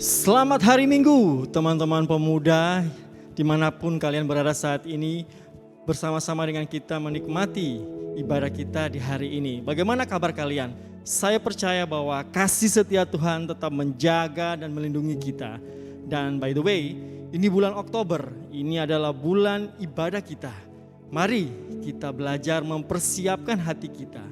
Selamat hari Minggu teman-teman pemuda dimanapun kalian berada saat ini, bersama-sama dengan kita menikmati ibadah kita di hari ini. Bagaimana kabar kalian? Saya percaya bahwa kasih setia Tuhan tetap menjaga dan melindungi kita. Dan by the way, ini bulan Oktober, ini adalah bulan ibadah kita. Mari kita belajar mempersiapkan hati kita.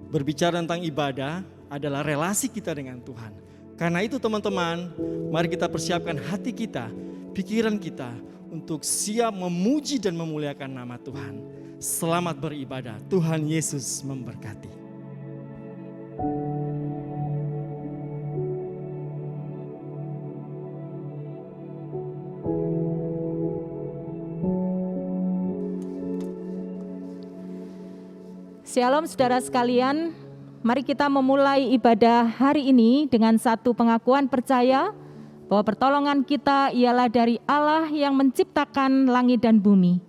Berbicara tentang ibadah adalah relasi kita dengan Tuhan. Karena itu teman-teman, mari kita persiapkan hati kita, pikiran kita untuk siap memuji dan memuliakan nama Tuhan. Selamat beribadah, Tuhan Yesus memberkati. Shalom saudara sekalian, mari kita memulai ibadah hari ini dengan satu pengakuan percaya bahwa pertolongan kita ialah dari Allah yang menciptakan langit dan bumi.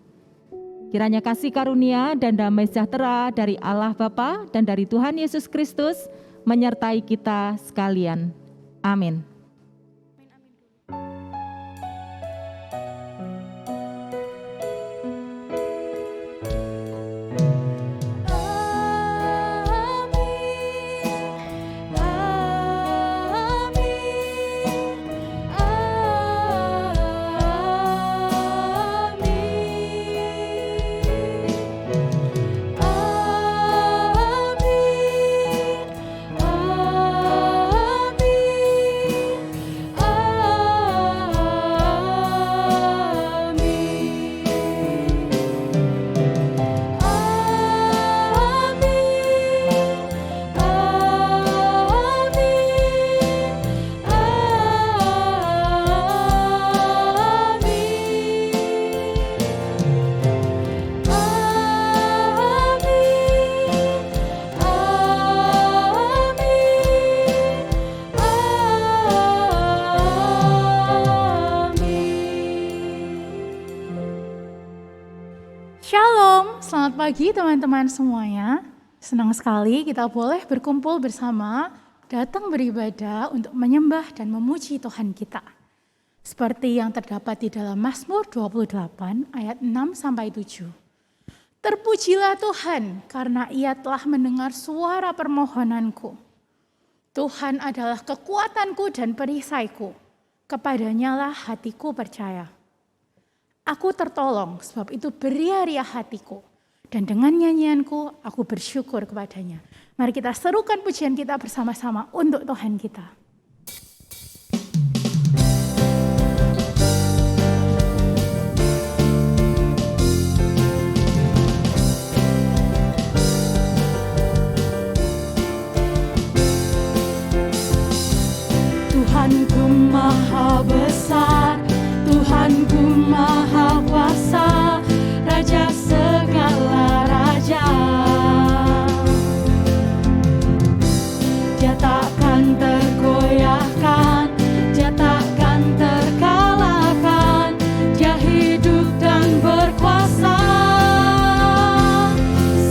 Kiranya kasih karunia dan damai sejahtera dari Allah Bapa dan dari Tuhan Yesus Kristus menyertai kita sekalian. Amin. Selamat pagi teman-teman semuanya. Senang sekali kita boleh berkumpul bersama, datang beribadah untuk menyembah dan memuji Tuhan kita. Seperti yang terdapat di dalam Mazmur 28 ayat 6-7. Terpujilah Tuhan karena Ia telah mendengar suara permohonanku. Tuhan adalah kekuatanku dan perisaiku. Kepadanya lah hatiku percaya. Aku tertolong, sebab itu beria-ria hatiku. Dan dengan nyanyianku, aku bersyukur kepadanya. Mari kita serukan pujian kita bersama-sama untuk Tuhan kita. Tuhanku maha besar, Tuhanku maha kuasa, Raja segala raja. Dia takkan tergoyahkan, dia takkan terkalahkan, dia hidup dan berkuasa.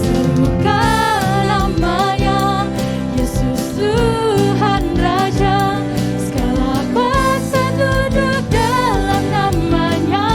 Serukan namanya, Yesus Tuhan Raja, segala kuasa duduk dalam namanya.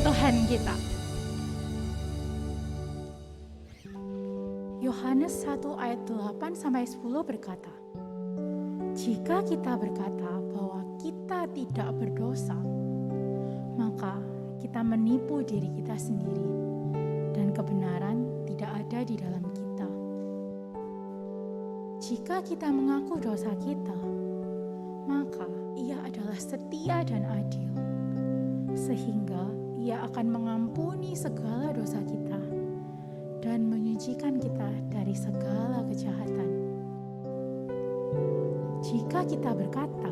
Tuhan kita. Yohanes 1 ayat 8-10 berkata, jika kita berkata bahwa kita tidak berdosa, maka kita menipu diri kita sendiri dan kebenaran tidak ada di dalam kita. Jika kita mengaku dosa kita, maka Ia adalah setia dan adil, sehingga Ia akan mengampuni segala dosa kita dan menyucikan kita dari segala kejahatan. Jika kita berkata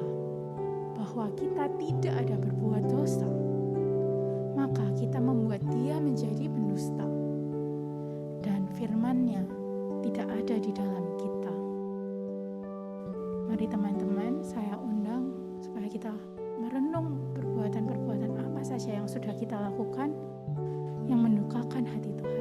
bahwa kita tidak ada berbuat dosa, maka kita membuat Dia menjadi pendusta, dan firman-Nya tidak ada di dalam kita. Mari teman-teman, saya undang supaya kita merenung perbuatan-perbuatan apa saja yang sudah kita lakukan yang mendukakan hati Tuhan.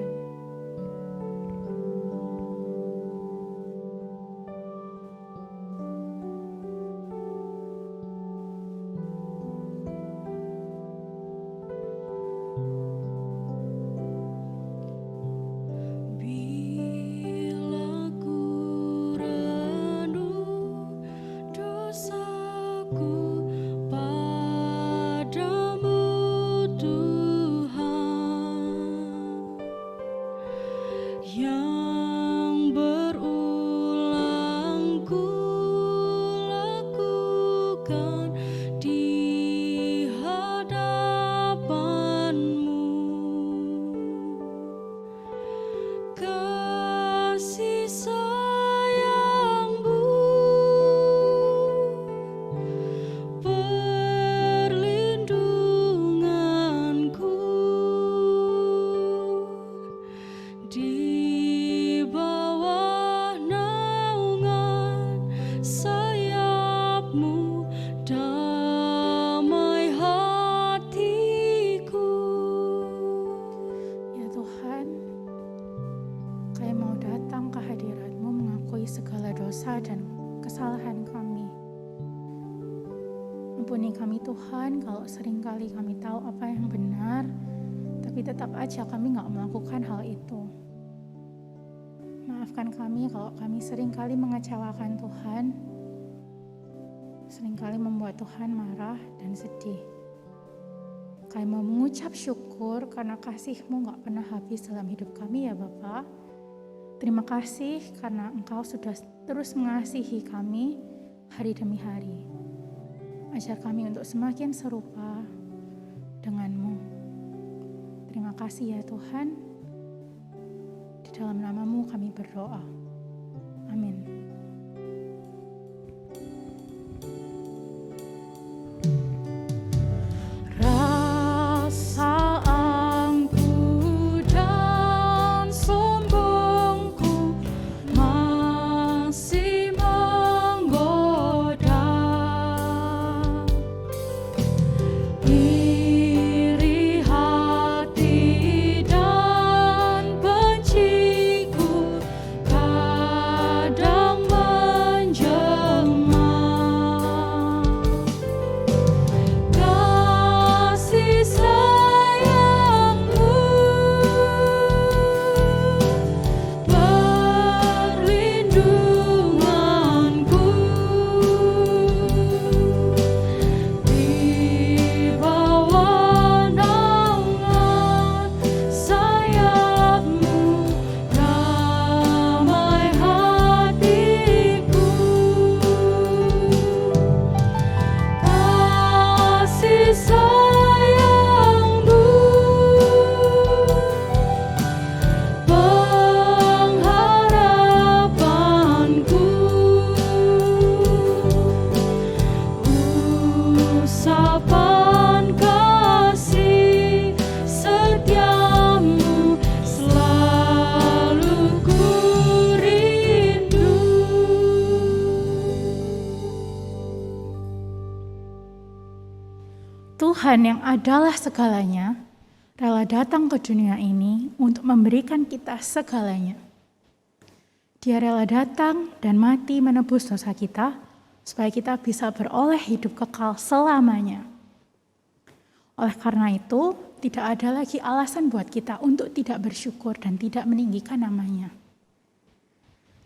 Dan kesalahan kami. Ampuni kami Tuhan kalau seringkali kami tahu apa yang benar, tapi tetap aja kami gak melakukan hal itu. Maafkan kami kalau kami seringkali mengecewakan Tuhan, seringkali membuat Tuhan marah dan sedih. Kami mau mengucap syukur karena kasih-Mu gak pernah habis dalam hidup kami ya Bapa. Terima kasih karena Engkau sudah terus mengasihi kami hari demi hari. Ajar kami untuk semakin serupa dengan-Mu. Terima kasih ya Tuhan. Di dalam nama-Mu kami berdoa. Amin. Tuhan yang adalah segalanya, rela datang ke dunia ini untuk memberikan kita segalanya. Dia rela datang dan mati menebus dosa kita, supaya kita bisa beroleh hidup kekal selamanya. Oleh karena itu, tidak ada lagi alasan buat kita untuk tidak bersyukur dan tidak meninggikan namanya.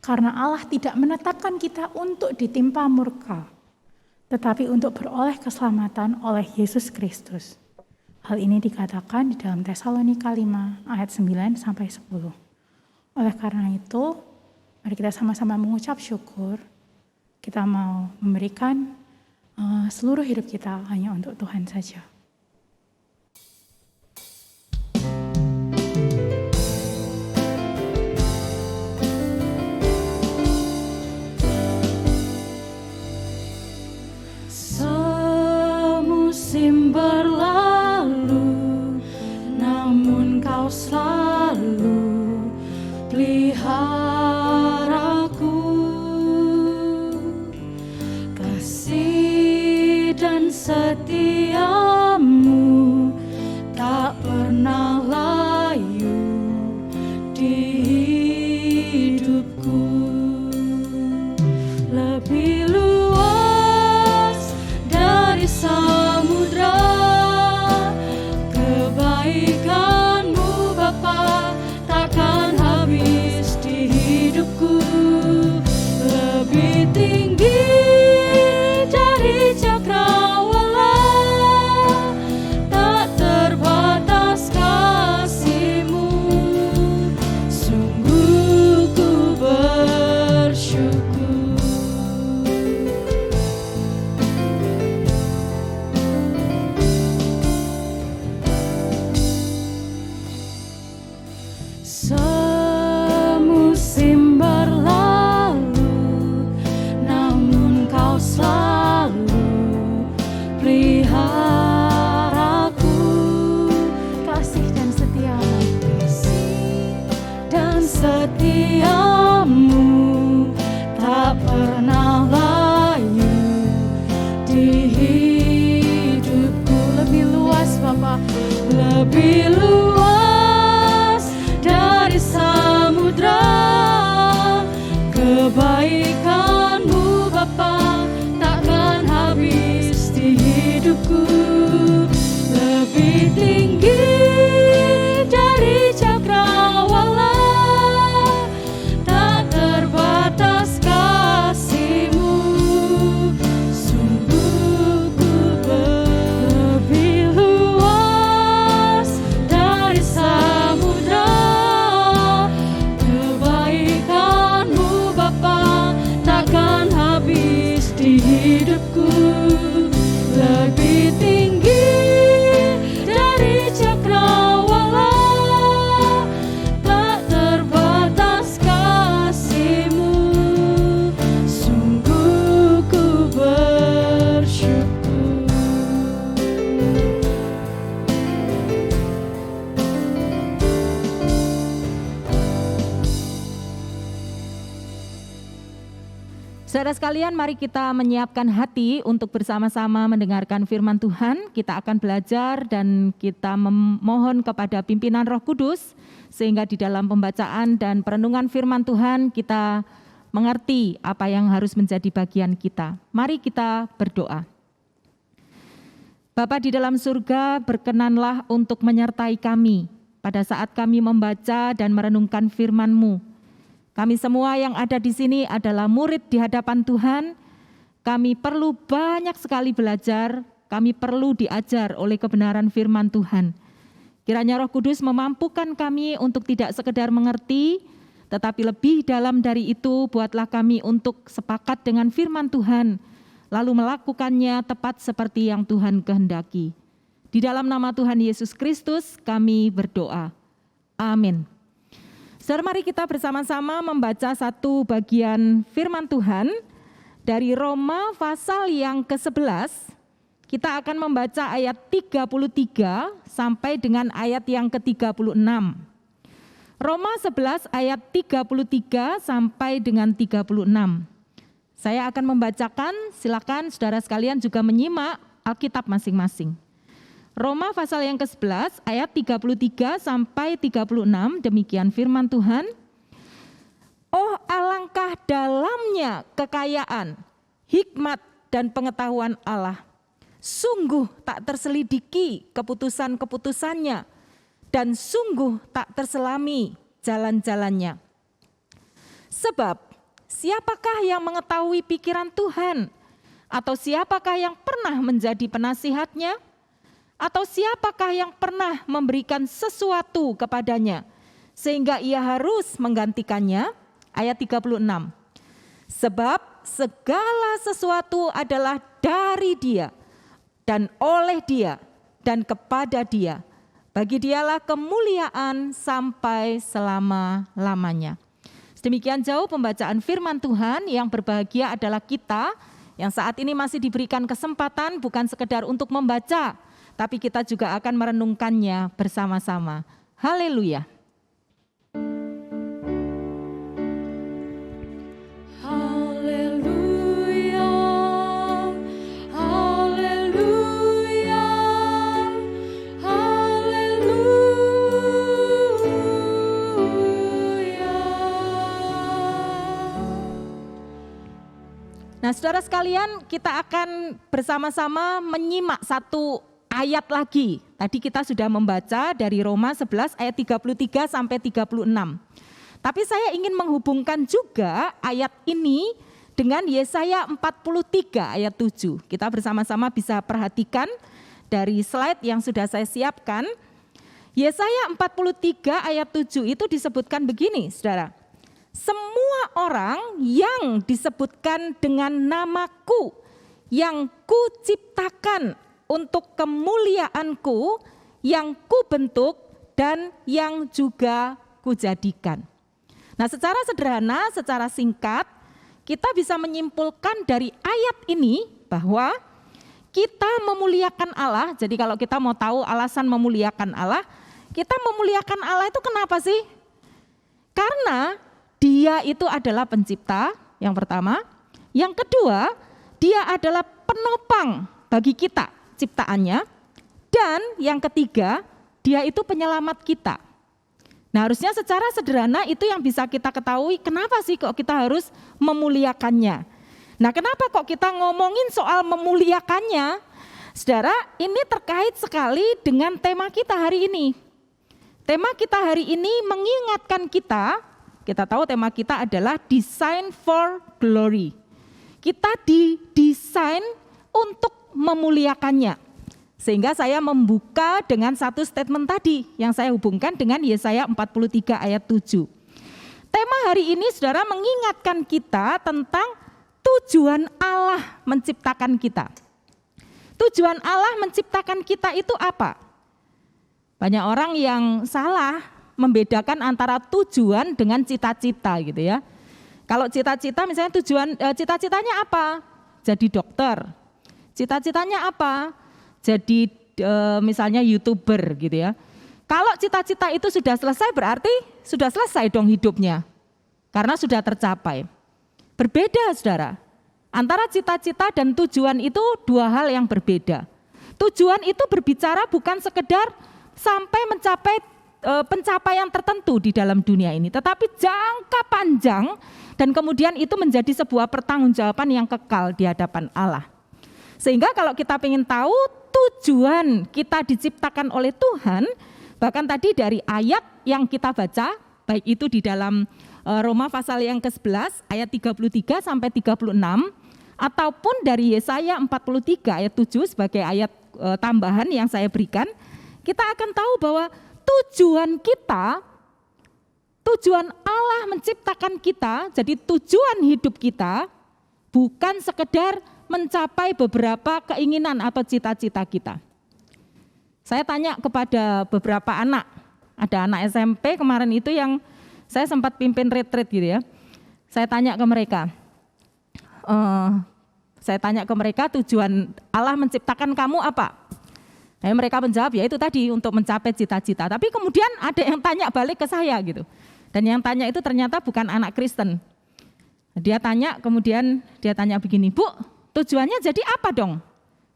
Karena Allah tidak menetapkan kita untuk ditimpa murka, tetapi untuk beroleh keselamatan oleh Yesus Kristus. Hal ini dikatakan di dalam Tesalonika 5 ayat 9-10. Oleh karena itu, mari kita sama-sama mengucap syukur. Kita mau memberikan seluruh hidup kita hanya untuk Tuhan saja. Semusim berlalu, namun Kau selalu peliharaku. Kasih dan setiamu tak pernah layu di hidupku. Lebih luas dari samudra kebaikan-Mu Bapa, takkan habis di hidupku. Lebih tinggi dari cakrawala, tak terbatas kasih-Mu. Sungguh ku bersyukur. Semusim berlalu, namun Kau selalu peliharaku. Kasih dan setiamu, Dan setiamu tak pernah layu di hidupku. Lebih luas Bapa, lebih luas dari samudra kebaikan-Mu Bapa, takkan habis di hidupku. Lebih tinggi dari cakrawala, tak terbatas kasih-Mu. Sungguh ku lebih luas dari samudra kebaikan-Mu Bapa, takkan habis di hidupku. Lebih tinggi dari cakrawala, tak terbatas kasih-Mu. Sungguh ku bersyukur. Saudara sekalian, mari kita menyiapkan hati untuk bersama-sama mendengarkan firman Tuhan. Kita akan belajar dan kita memohon kepada pimpinan Roh Kudus, sehingga di dalam pembacaan dan perenungan firman Tuhan kita mengerti apa yang harus menjadi bagian kita. Mari kita berdoa. Bapa di dalam surga, berkenanlah untuk menyertai kami pada saat kami membaca dan merenungkan firman-Mu. Kami semua yang ada di sini adalah murid di hadapan Tuhan. Kami perlu banyak sekali belajar, kami perlu diajar oleh kebenaran firman Tuhan. Kiranya Roh Kudus memampukan kami untuk tidak sekedar mengerti, tetapi lebih dalam dari itu buatlah kami untuk sepakat dengan firman Tuhan, lalu melakukannya tepat seperti yang Tuhan kehendaki. Di dalam nama Tuhan Yesus Kristus kami berdoa. Amin. Saudara, mari kita bersama-sama membaca satu bagian firman Tuhan dari Roma pasal yang ke-11. Kita akan membaca ayat 33 sampai dengan ayat yang ke-36. Roma 11 ayat 33 sampai dengan 36. Saya akan membacakan, silakan saudara sekalian juga menyimak Alkitab masing-masing. Roma pasal yang ke-11 ayat 33 sampai 36, demikian firman Tuhan. Oh, alangkah dalamnya kekayaan, hikmat dan pengetahuan Allah. sungguh tak terselidiki keputusan-keputusannya, dan sungguh tak terselami jalan-jalannya. Sebab siapakah yang mengetahui pikiran Tuhan? Atau siapakah yang pernah menjadi penasihatnya? Atau siapakah yang pernah memberikan sesuatu kepadanya sehingga ia harus menggantikannya? Ayat 36. Sebab segala sesuatu adalah dari Dia dan oleh Dia dan kepada Dia. Bagi Dialah kemuliaan sampai selama-lamanya. Demikian jauh pembacaan firman Tuhan. Yang berbahagia adalah kita yang saat ini masih diberikan kesempatan bukan sekedar untuk membaca, tapi kita juga akan merenungkannya bersama-sama. Haleluya. Haleluya, haleluya, haleluya. Nah, saudara sekalian, kita akan bersama-sama menyimak satu ayat lagi. Tadi kita sudah membaca dari Roma 11 ayat 33 sampai 36. Tapi saya ingin menghubungkan juga ayat ini dengan Yesaya 43 ayat 7. Kita bersama-sama bisa perhatikan dari slide yang sudah saya siapkan. Yesaya 43 ayat 7 itu disebutkan begini, saudara. Semua orang yang disebutkan dengan namaku, yang kuciptakan untuk kemuliaanku, yang kubentuk dan yang juga kujadikan. Nah, secara sederhana, secara singkat, kita bisa menyimpulkan dari ayat ini bahwa kita memuliakan Allah. Jadi kalau kita mau tahu alasan memuliakan Allah, kita memuliakan Allah itu kenapa sih? Karena Dia itu adalah pencipta, yang pertama. Yang kedua, Dia adalah penopang bagi kita, ciptaannya. Dan yang ketiga, Dia itu penyelamat kita. Nah, harusnya secara sederhana itu yang bisa kita ketahui, kenapa sih kok kita harus memuliakannya. Nah, kenapa kok kita ngomongin soal memuliakannya? Saudara, ini terkait sekali dengan tema kita hari ini. Tema kita hari ini mengingatkan kita tahu tema kita adalah Design for Glory. Kita didesain untuk memuliakannya. Sehingga saya membuka dengan satu statement tadi yang saya hubungkan dengan Yesaya 43 ayat 7. Tema hari ini saudara mengingatkan kita tentang tujuan Allah menciptakan kita. Tujuan Allah menciptakan kita itu apa? Banyak orang yang salah membedakan antara tujuan dengan cita-cita gitu ya. Kalau cita-cita misalnya cita-citanya apa? Jadi dokter. Cita-citanya apa? Jadi misalnya YouTuber gitu ya. Kalau cita-cita itu sudah selesai berarti sudah selesai dong hidupnya. Karena sudah tercapai. Berbeda saudara. Antara cita-cita dan tujuan itu dua hal yang berbeda. Tujuan itu berbicara bukan sekedar sampai mencapai pencapaian tertentu di dalam dunia ini, tetapi jangka panjang dan kemudian itu menjadi sebuah pertanggungjawaban yang kekal di hadapan Allah. Sehingga kalau kita ingin tahu tujuan kita diciptakan oleh Tuhan, bahkan tadi dari ayat yang kita baca, baik itu di dalam Roma pasal yang ke-11 ayat 33 sampai 36, ataupun dari Yesaya 43 ayat 7 sebagai ayat tambahan yang saya berikan, kita akan tahu bahwa tujuan kita, tujuan Allah menciptakan kita, jadi tujuan hidup kita bukan sekedar mencapai beberapa keinginan atau cita-cita kita. Saya tanya kepada beberapa anak, ada anak SMP kemarin itu yang saya sempat pimpin retreat gitu ya. Saya tanya ke mereka, tujuan Allah menciptakan kamu apa? Nah, mereka menjawab ya itu tadi untuk mencapai cita-cita. Tapi kemudian ada yang tanya balik ke saya gitu. Dan yang tanya itu ternyata bukan anak Kristen. Dia tanya begini, Bu, tujuannya jadi apa dong?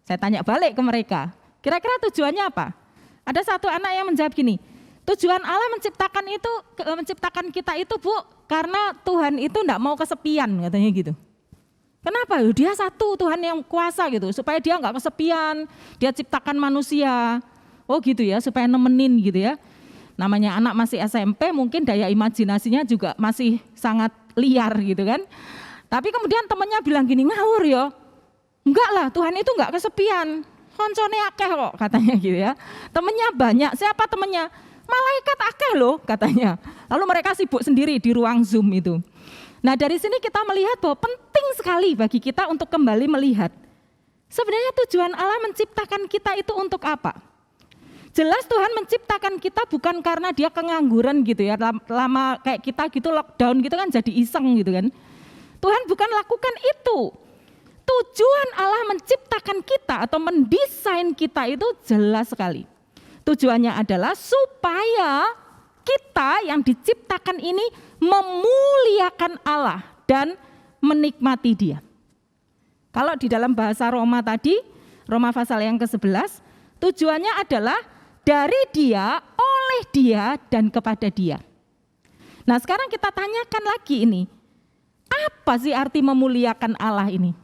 Saya tanya balik ke mereka. Kira-kira tujuannya apa? Ada satu anak yang menjawab gini, tujuan Allah menciptakan kita itu Bu, karena Tuhan itu enggak mau kesepian katanya gitu. Kenapa? Dia satu, Tuhan yang kuasa gitu, supaya dia nggak kesepian, dia ciptakan manusia. Oh gitu ya, supaya nemenin gitu ya. Namanya anak masih SMP, mungkin daya imajinasinya juga masih sangat liar gitu kan. Tapi kemudian temannya bilang gini, ngawur ya. Enggak lah, Tuhan itu enggak kesepian. Koncone akeh kok katanya gitu ya. Temennya banyak, siapa temennya? Malaikat akeh loh katanya. Lalu mereka sibuk sendiri di ruang Zoom itu. Nah dari sini kita melihat bahwa penting sekali bagi kita untuk kembali melihat. Sebenarnya tujuan Allah menciptakan kita itu untuk apa? Jelas Tuhan menciptakan kita bukan karena dia kengangguran gitu ya. Lama kayak kita gitu lockdown gitu kan jadi iseng gitu kan. Tuhan bukan lakukan itu. Tujuan Allah menciptakan kita atau mendesain kita itu jelas sekali. Tujuannya adalah supaya kita yang diciptakan ini memuliakan Allah dan menikmati Dia. Kalau di dalam bahasa Roma tadi, Roma pasal yang ke-11, tujuannya adalah dari Dia, oleh Dia, dan kepada Dia. Nah sekarang kita tanyakan lagi ini, apa sih arti memuliakan Allah ini?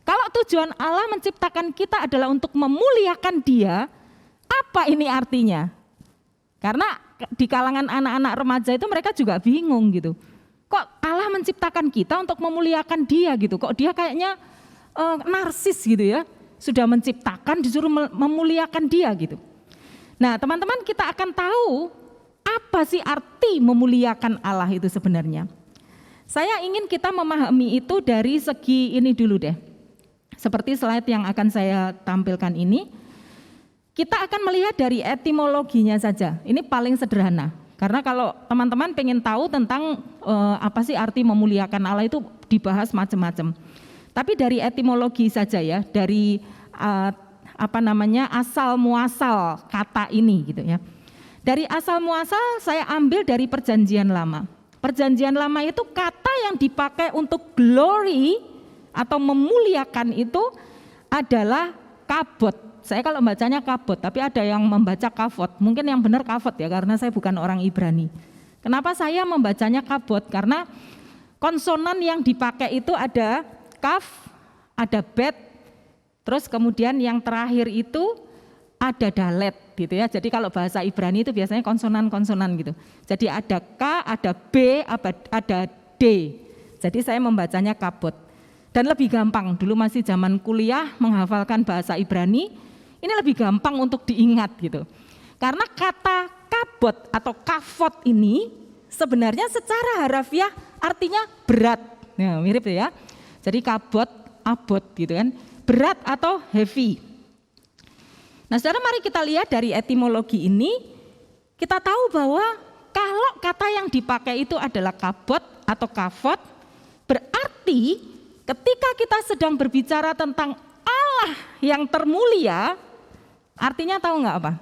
Kalau tujuan Allah menciptakan kita adalah untuk memuliakan Dia, apa ini artinya? Karena di kalangan anak-anak remaja itu mereka juga bingung gitu. Kok Allah menciptakan kita untuk memuliakan Dia gitu? Kok Dia kayaknya narsis gitu ya? Sudah menciptakan disuruh memuliakan Dia gitu. Nah teman-teman kita akan tahu apa sih arti memuliakan Allah itu sebenarnya. Saya ingin kita memahami itu dari segi ini dulu deh. Seperti slide yang akan saya tampilkan ini, kita akan melihat dari etimologinya saja. Ini paling sederhana. Karena kalau teman-teman pengen tahu tentang apa sih arti memuliakan Allah itu dibahas macam-macam. Tapi dari etimologi saja ya, dari asal muasal kata ini gitu ya. Dari asal muasal saya ambil dari Perjanjian Lama. Perjanjian Lama itu kata yang dipakai untuk glory atau memuliakan itu adalah kabot. Saya kalau bacanya kabot, tapi ada yang membaca kavot. Mungkin yang benar kavot ya, karena saya bukan orang Ibrani. Kenapa saya membacanya kabot? Karena konsonan yang dipakai itu ada kaf, ada bet, terus kemudian yang terakhir itu ada dalet gitu ya. Jadi kalau bahasa Ibrani itu biasanya konsonan-konsonan gitu. Jadi ada K, ada B, ada D. Jadi saya membacanya kabot. Dan lebih gampang, dulu masih zaman kuliah menghafalkan bahasa Ibrani, ini lebih gampang untuk diingat gitu. Karena kata kabot atau kavot ini sebenarnya secara harafiah artinya berat. Nah, mirip ya. Jadi kabot, abot gitu kan, berat atau heavy. Nah saudara mari kita lihat dari etimologi ini, kita tahu bahwa kalau kata yang dipakai itu adalah kabot atau kavot, berarti ketika kita sedang berbicara tentang Allah yang termulia, artinya tahu nggak apa?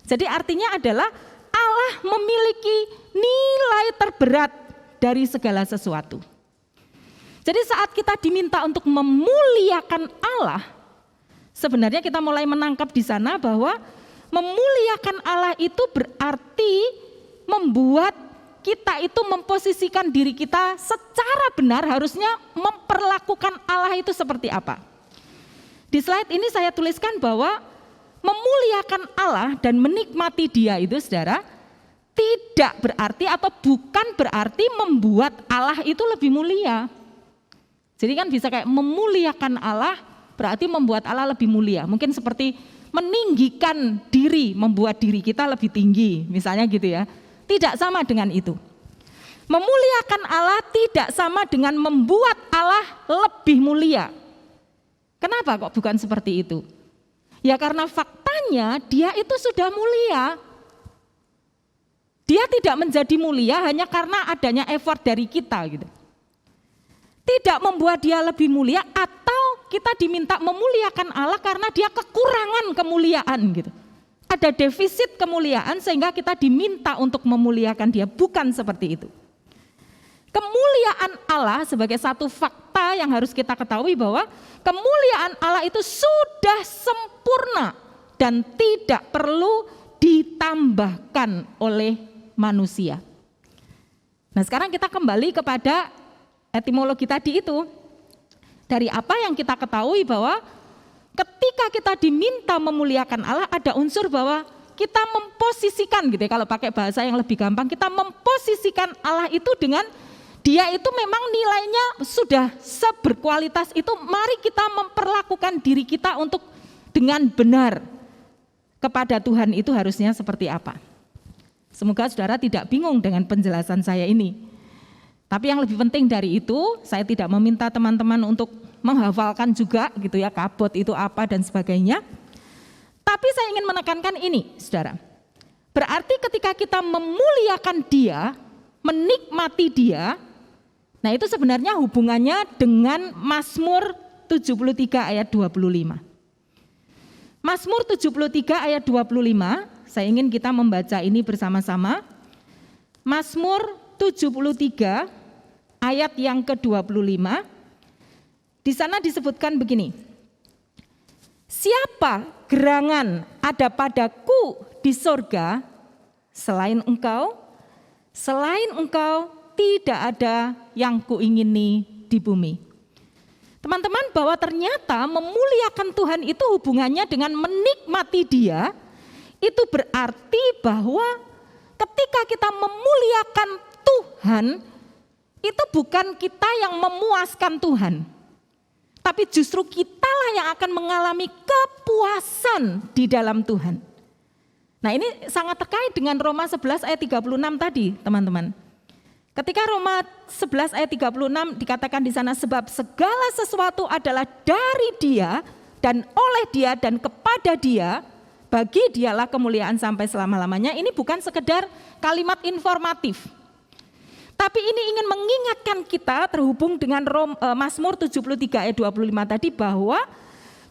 Jadi artinya adalah Allah memiliki nilai terberat dari segala sesuatu. Jadi saat kita diminta untuk memuliakan Allah, sebenarnya kita mulai menangkap di sana bahwa memuliakan Allah itu berarti membuat kita itu memposisikan diri kita secara benar harusnya memperlakukan Allah itu seperti apa. Di slide ini saya tuliskan bahwa memuliakan Allah dan menikmati Dia itu saudara tidak berarti atau bukan berarti membuat Allah itu lebih mulia. Jadi kan bisa kayak memuliakan Allah berarti membuat Allah lebih mulia. Mungkin seperti meninggikan diri, membuat diri kita lebih tinggi, misalnya gitu ya. Tidak sama dengan itu. Memuliakan Allah tidak sama dengan membuat Allah lebih mulia. Kenapa kok bukan seperti itu? Ya karena faktanya Dia itu sudah mulia. Dia tidak menjadi mulia hanya karena adanya effort dari kita gitu. Tidak membuat Dia lebih mulia atau kita diminta memuliakan Allah karena Dia kekurangan kemuliaan gitu. Ada defisit kemuliaan sehingga kita diminta untuk memuliakan Dia, bukan seperti itu. Kemuliaan Allah sebagai satu fakta yang harus kita ketahui bahwa kemuliaan Allah itu sudah sempurna dan tidak perlu ditambahkan oleh manusia. Nah sekarang kita kembali kepada etimologi tadi itu. Dari apa yang kita ketahui bahwa ketika kita diminta memuliakan Allah, ada unsur bahwa kita memposisikan gitu ya, kalau pakai bahasa yang lebih gampang, kita memposisikan Allah itu dengan dia itu memang nilainya sudah seberkualitas itu, mari kita memperlakukan diri kita untuk dengan benar kepada Tuhan itu harusnya seperti apa. Semoga saudara tidak bingung dengan penjelasan saya ini. Tapi yang lebih penting dari itu, saya tidak meminta teman-teman untuk menghafalkan juga gitu ya, kabot itu apa dan sebagainya. Tapi saya ingin menekankan ini, saudara. Berarti ketika kita memuliakan dia, menikmati dia, nah itu sebenarnya hubungannya dengan Mazmur 73 ayat 25. Mazmur 73 ayat 25, saya ingin kita membaca ini bersama-sama. Mazmur 73 ayat yang ke-25, di sana disebutkan begini. Siapa gerangan ada padaku di sorga selain engkau? Selain engkau tidak ada yang kuingini di bumi. Teman-teman, bahwa ternyata memuliakan Tuhan itu hubungannya dengan menikmati dia, itu berarti bahwa ketika kita memuliakan Tuhan, itu bukan kita yang memuaskan Tuhan, tapi justru kitalah yang akan mengalami kepuasan di dalam Tuhan. Nah ini sangat terkait dengan Roma 11 ayat 36 tadi teman-teman. Ketika Roma 11 ayat 36 dikatakan di sana, sebab segala sesuatu adalah dari dia dan oleh dia dan kepada dia, bagi dialah kemuliaan sampai selama-lamanya. Ini bukan sekedar kalimat informatif. Tapi ini ingin mengingatkan kita terhubung dengan Mazmur 73 ayat 25 tadi, bahwa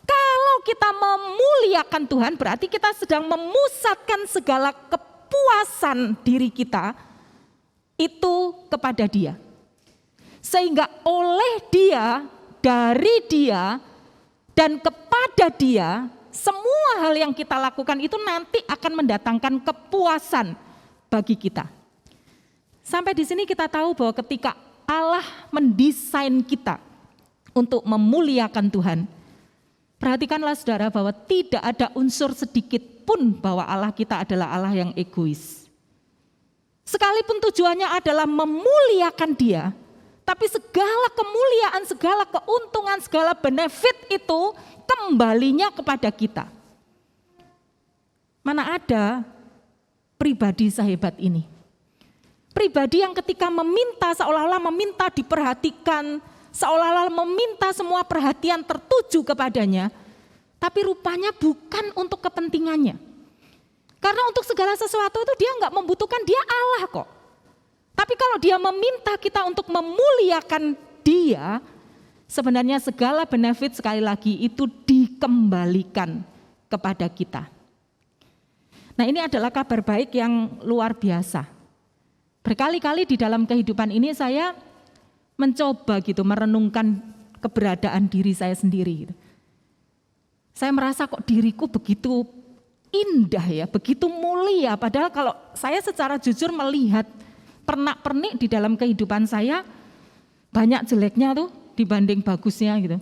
kalau kita memuliakan Tuhan berarti kita sedang memusatkan segala kepuasan diri kita itu kepada dia. Sehingga oleh dia, dari dia, dan kepada dia, semua hal yang kita lakukan itu nanti akan mendatangkan kepuasan bagi kita. Sampai di sini kita tahu bahwa ketika Allah mendesain kita untuk memuliakan Tuhan, perhatikanlah saudara bahwa tidak ada unsur sedikit pun bahwa Allah kita adalah Allah yang egois. Sekalipun tujuannya adalah memuliakan dia, tapi segala kemuliaan, segala keuntungan, segala benefit itu kembalinya kepada kita. Mana ada pribadi sehebat ini? Pribadi yang ketika meminta, seolah-olah meminta diperhatikan, seolah-olah meminta semua perhatian tertuju kepadanya, tapi rupanya bukan untuk kepentingannya. Karena untuk segala sesuatu itu dia enggak membutuhkan, dia Allah kok. Tapi kalau dia meminta kita untuk memuliakan dia, sebenarnya segala benefit sekali lagi itu dikembalikan kepada kita. Nah ini adalah kabar baik yang luar biasa. Berkali-kali di dalam kehidupan ini saya mencoba gitu merenungkan keberadaan diri saya sendiri gitu. Saya merasa kok diriku begitu indah ya, begitu mulia. Padahal kalau saya secara jujur melihat pernak-pernik di dalam kehidupan saya, banyak jeleknya tuh dibanding bagusnya gitu.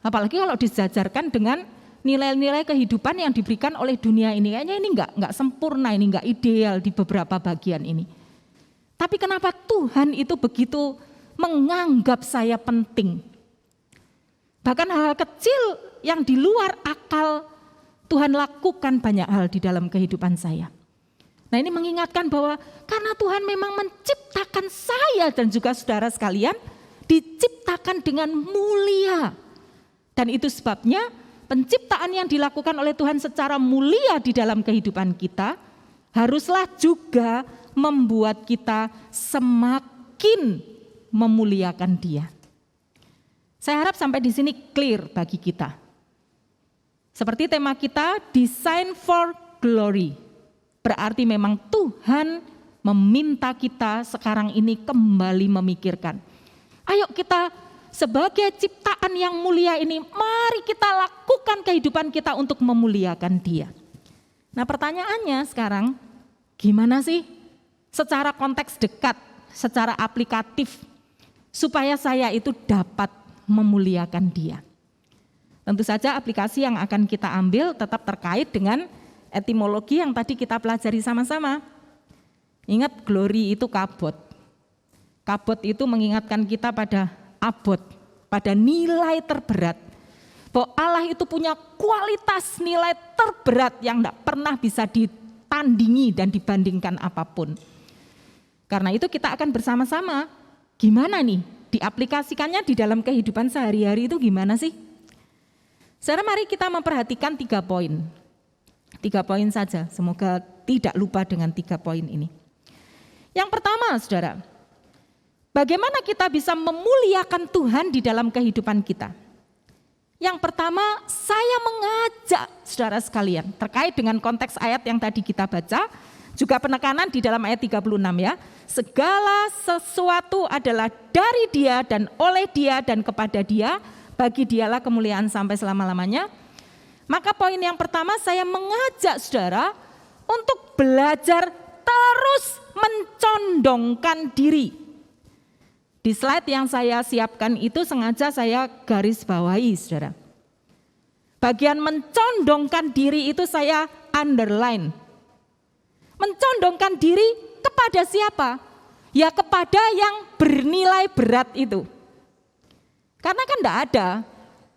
Apalagi kalau disejajarkan dengan nilai-nilai kehidupan yang diberikan oleh dunia ini. Kayaknya ini enggak sempurna, ini enggak ideal di beberapa bagian ini. Tapi kenapa Tuhan itu begitu menganggap saya penting? Bahkan hal-hal kecil yang di luar akal Tuhan lakukan banyak hal di dalam kehidupan saya. Nah ini mengingatkan bahwa karena Tuhan memang menciptakan saya dan juga saudara sekalian, diciptakan dengan mulia. Dan itu sebabnya penciptaan yang dilakukan oleh Tuhan secara mulia di dalam kehidupan kita haruslah juga membuat kita semakin memuliakan Dia. Saya harap sampai di sini clear bagi kita. Seperti tema kita, Design for Glory. Berarti memang Tuhan meminta kita sekarang ini kembali memikirkan. Ayo kita sebagai ciptaan yang mulia ini, mari kita lakukan kehidupan kita untuk memuliakan Dia. Nah pertanyaannya sekarang, gimana sih secara konteks dekat, secara aplikatif, supaya saya itu dapat memuliakan Dia. Tentu saja aplikasi yang akan kita ambil tetap terkait dengan etimologi yang tadi kita pelajari sama-sama. Ingat, glory itu kabot. Kabot itu mengingatkan kita pada abot, pada nilai terberat. Bahwa Allah itu punya kualitas nilai terberat yang tidak pernah bisa ditandingi dan dibandingkan apapun. Karena itu kita akan bersama-sama, gimana nih diaplikasikannya di dalam kehidupan sehari-hari itu gimana sih? Saudara, mari kita memperhatikan 3 poin. 3 poin saja, semoga tidak lupa dengan 3 poin ini. Yang pertama, saudara, bagaimana kita bisa memuliakan Tuhan di dalam kehidupan kita? Yang pertama, saya mengajak saudara sekalian, terkait dengan konteks ayat yang tadi kita baca, juga penekanan di dalam ayat 36 ya. Segala sesuatu adalah dari Dia dan oleh Dia dan kepada Dia, bagi Dialah kemuliaan sampai selama-lamanya. Maka poin yang pertama, saya mengajak saudara untuk belajar terus mencondongkan diri. Di slide yang saya siapkan itu sengaja saya garis bawahi, saudara. Bagian mencondongkan diri itu saya underline. Mencondongkan diri kepada siapa? Ya kepada yang bernilai berat itu. Karena kan enggak ada.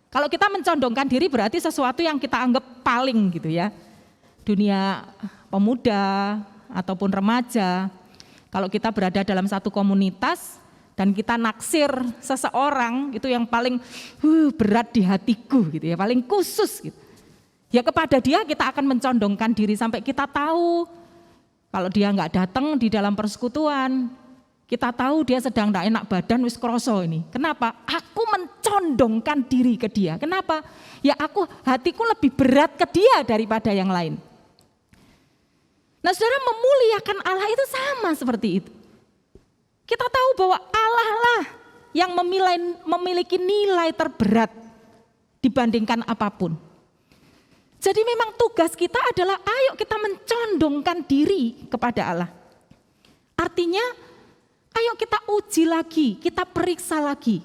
Kalau kita mencondongkan diri berarti sesuatu yang kita anggap paling gitu ya. Dunia pemuda ataupun remaja. Kalau kita berada dalam satu komunitas dan kita naksir seseorang, itu yang paling berat di hatiku gitu ya, paling khusus gitu. Ya kepada dia kita akan mencondongkan diri sampai kita tahu kalau dia enggak datang di dalam persekutuan, kita tahu dia sedang tidak enak badan, wis kroso ini. Kenapa? Aku mencondongkan diri ke dia. Kenapa? Ya hatiku lebih berat ke dia daripada yang lain. Nah saudara, memuliakan Allah itu sama seperti itu. Kita tahu bahwa Allah lah yang memiliki nilai terberat dibandingkan apapun. Jadi memang tugas kita adalah ayo kita mencondongkan diri kepada Allah. Artinya, ayo kita uji lagi, kita periksa lagi.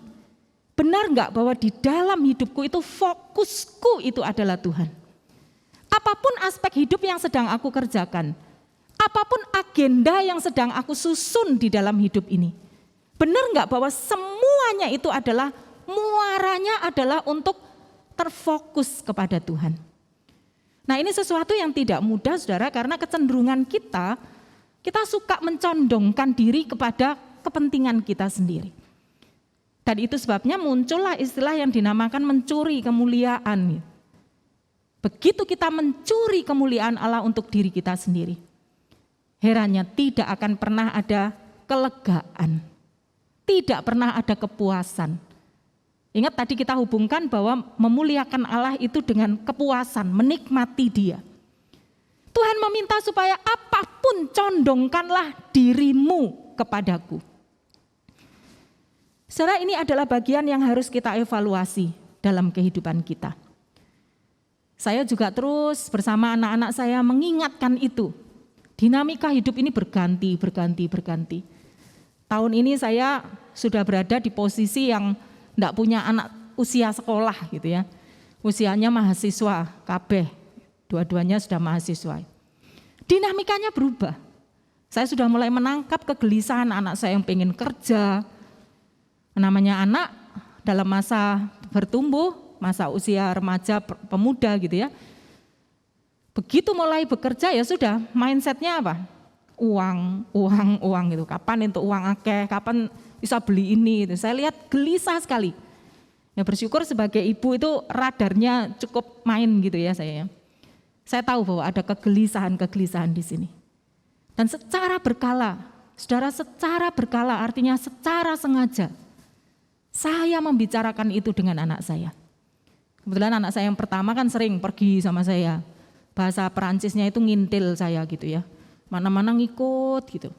Benar enggak bahwa di dalam hidupku itu fokusku itu adalah Tuhan. Apapun aspek hidup yang sedang aku kerjakan, apapun agenda yang sedang aku susun di dalam hidup ini. Benar enggak bahwa semuanya itu adalah muaranya adalah untuk terfokus kepada Tuhan. Nah ini sesuatu yang tidak mudah saudara, karena kecenderungan kita suka mencondongkan diri kepada kepentingan kita sendiri. Dan itu sebabnya muncullah istilah yang dinamakan mencuri kemuliaan. Begitu kita mencuri kemuliaan Allah untuk diri kita sendiri, herannya tidak akan pernah ada kelegaan, tidak pernah ada kepuasan. Ingat tadi kita hubungkan bahwa memuliakan Allah itu dengan kepuasan, menikmati Dia. Tuhan meminta supaya apapun condongkanlah dirimu kepadaku. Saudara, ini adalah bagian yang harus kita evaluasi dalam kehidupan kita. Saya juga terus bersama anak-anak saya mengingatkan itu. Dinamika hidup ini berganti. Tahun ini saya sudah berada di posisi yang tidak punya anak usia sekolah gitu ya. Usianya mahasiswa, kabeh. Dua-duanya sudah mahasiswa. Dinamikanya berubah. Saya sudah mulai menangkap kegelisahan anak saya yang pengen kerja. Namanya anak dalam masa bertumbuh, masa usia remaja pemuda gitu ya. Begitu mulai bekerja ya sudah, mindsetnya apa? Uang gitu. Kapan itu uang akeh, kapan bisa beli ini gitu. Saya lihat gelisah sekali. Ya bersyukur sebagai ibu itu radarnya cukup main gitu ya saya. Saya tahu bahwa ada kegelisahan di sini. Dan secara berkala, saudara, secara berkala artinya secara sengaja, saya membicarakan itu dengan anak saya. Kebetulan anak saya yang pertama kan sering pergi sama saya. Bahasa Perancisnya itu ngintil saya gitu ya. Mana-mana ngikut gitu.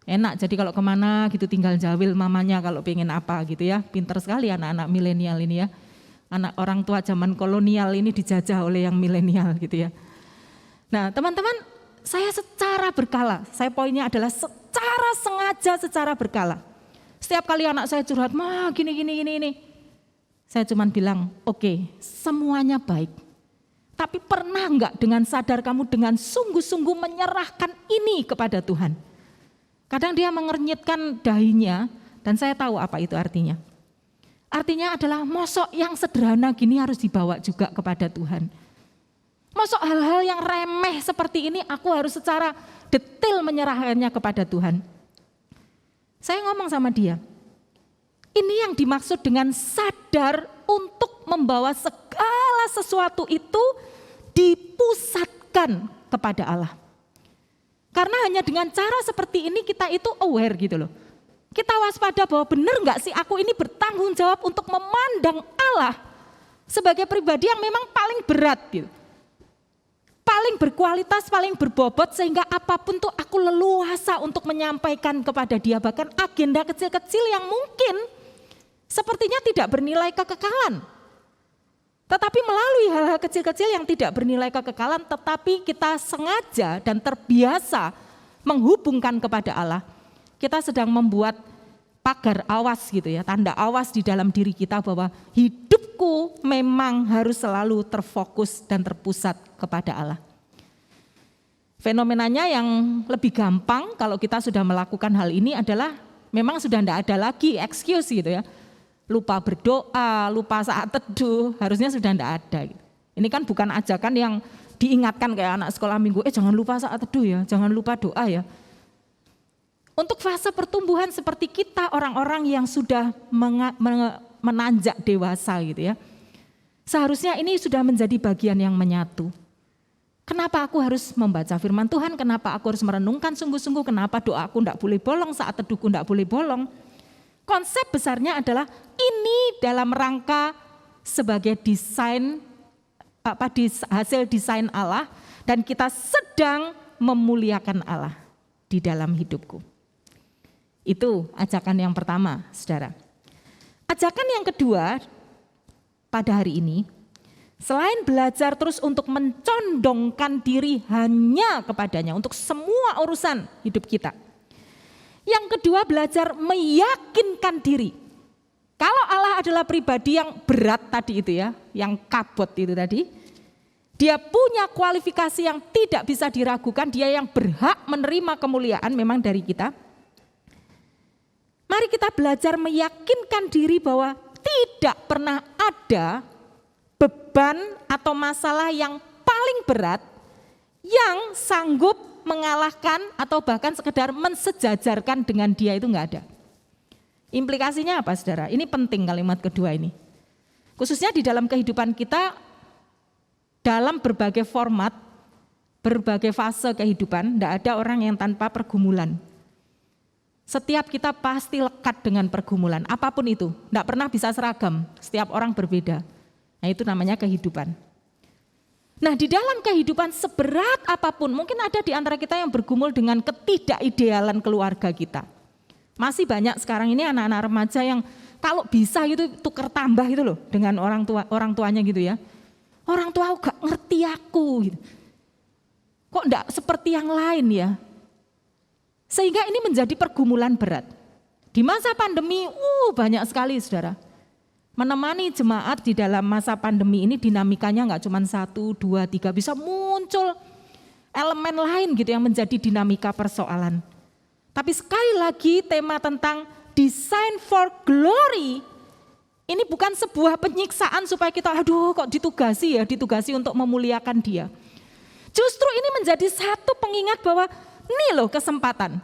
Enak, jadi kalau kemana gitu tinggal jawil mamanya kalau pengen apa gitu ya. Pinter sekali anak-anak milenial ini ya. Anak orang tua zaman kolonial ini dijajah oleh yang milenial gitu ya. Nah teman-teman, saya secara berkala, saya poinnya adalah secara sengaja, secara berkala. Setiap kali anak saya curhat, gini. Saya cuma bilang, oke, semuanya baik. Tapi pernah enggak dengan sadar kamu dengan sungguh-sungguh menyerahkan ini kepada Tuhan? Kadang dia mengernyitkan dahinya dan saya tahu apa itu artinya. Artinya adalah mosok yang sederhana gini harus dibawa juga kepada Tuhan. Mosok hal-hal yang remeh seperti ini aku harus secara detail menyerahkannya kepada Tuhan. Saya ngomong sama dia, ini yang dimaksud dengan sadar untuk membawa segala sesuatu itu dipusatkan kepada Allah. Karena hanya dengan cara seperti ini kita itu aware gitu loh. Kita waspada bahwa benar enggak sih aku ini bertanggung jawab untuk memandang Allah sebagai pribadi yang memang paling berat gitu. Paling berkualitas, paling berbobot sehingga apapun tuh aku leluasa untuk menyampaikan kepada dia. Bahkan agenda kecil-kecil yang mungkin sepertinya tidak bernilai kekekalan. Tetapi melalui hal-hal kecil-kecil yang tidak bernilai kekekalan tetapi kita sengaja dan terbiasa menghubungkan kepada Allah. Kita sedang membuat pagar awas gitu ya, tanda awas di dalam diri kita bahwa hidupku memang harus selalu terfokus dan terpusat kepada Allah. Fenomenanya yang lebih gampang kalau kita sudah melakukan hal ini adalah memang sudah tidak ada lagi excuse gitu ya. Lupa berdoa, lupa saat teduh, harusnya sudah tidak ada. Gitu. Ini kan bukan ajakan yang diingatkan kayak anak sekolah minggu, jangan lupa saat teduh ya, jangan lupa doa ya. Untuk fase pertumbuhan seperti kita orang-orang yang sudah menanjak dewasa gitu ya. Seharusnya ini sudah menjadi bagian yang menyatu. Kenapa aku harus membaca firman Tuhan, kenapa aku harus merenungkan sungguh-sungguh, kenapa doaku tidak boleh bolong, saat teduhku tidak boleh bolong. Konsep besarnya adalah ini dalam rangka sebagai desain, hasil desain Allah dan kita sedang memuliakan Allah di dalam hidupku. Itu ajakan yang pertama, saudara. Ajakan yang kedua pada hari ini, selain belajar terus untuk mencondongkan diri hanya kepadanya untuk semua urusan hidup kita. Yang kedua belajar meyakinkan diri. Kalau Allah adalah pribadi yang berat tadi itu ya, yang kabut itu tadi, dia punya kualifikasi yang tidak bisa diragukan, dia yang berhak menerima kemuliaan memang dari kita. Mari kita belajar meyakinkan diri bahwa tidak pernah ada beban atau masalah yang paling berat yang sanggup mengalahkan atau bahkan sekedar mensejajarkan dengan dia itu enggak ada. Implikasinya apa saudara? Ini penting kalimat kedua ini. Khususnya di dalam kehidupan kita, dalam berbagai format, berbagai fase kehidupan, enggak ada orang yang tanpa pergumulan. Setiap kita pasti lekat dengan pergumulan, apapun itu, enggak pernah bisa seragam, setiap orang berbeda. Nah itu namanya kehidupan. Nah di dalam kehidupan seberat apapun, mungkin ada di antara kita yang bergumul dengan ketidakidealan keluarga kita. Masih banyak sekarang ini anak-anak remaja yang kalau bisa gitu tuker tambah gitu loh dengan orang tuanya gitu ya. Orang tua gak ngerti aku gitu. Kok enggak seperti yang lain ya. Sehingga ini menjadi pergumulan berat. Di masa pandemi banyak sekali saudara. Menemani jemaat di dalam masa pandemi ini dinamikanya enggak cuma 1, 2, 3, bisa muncul elemen lain gitu yang menjadi dinamika persoalan. Tapi sekali lagi tema tentang design for glory ini bukan sebuah penyiksaan supaya kita kok ditugasi untuk memuliakan dia. Justru ini menjadi satu pengingat bahwa ini loh kesempatan.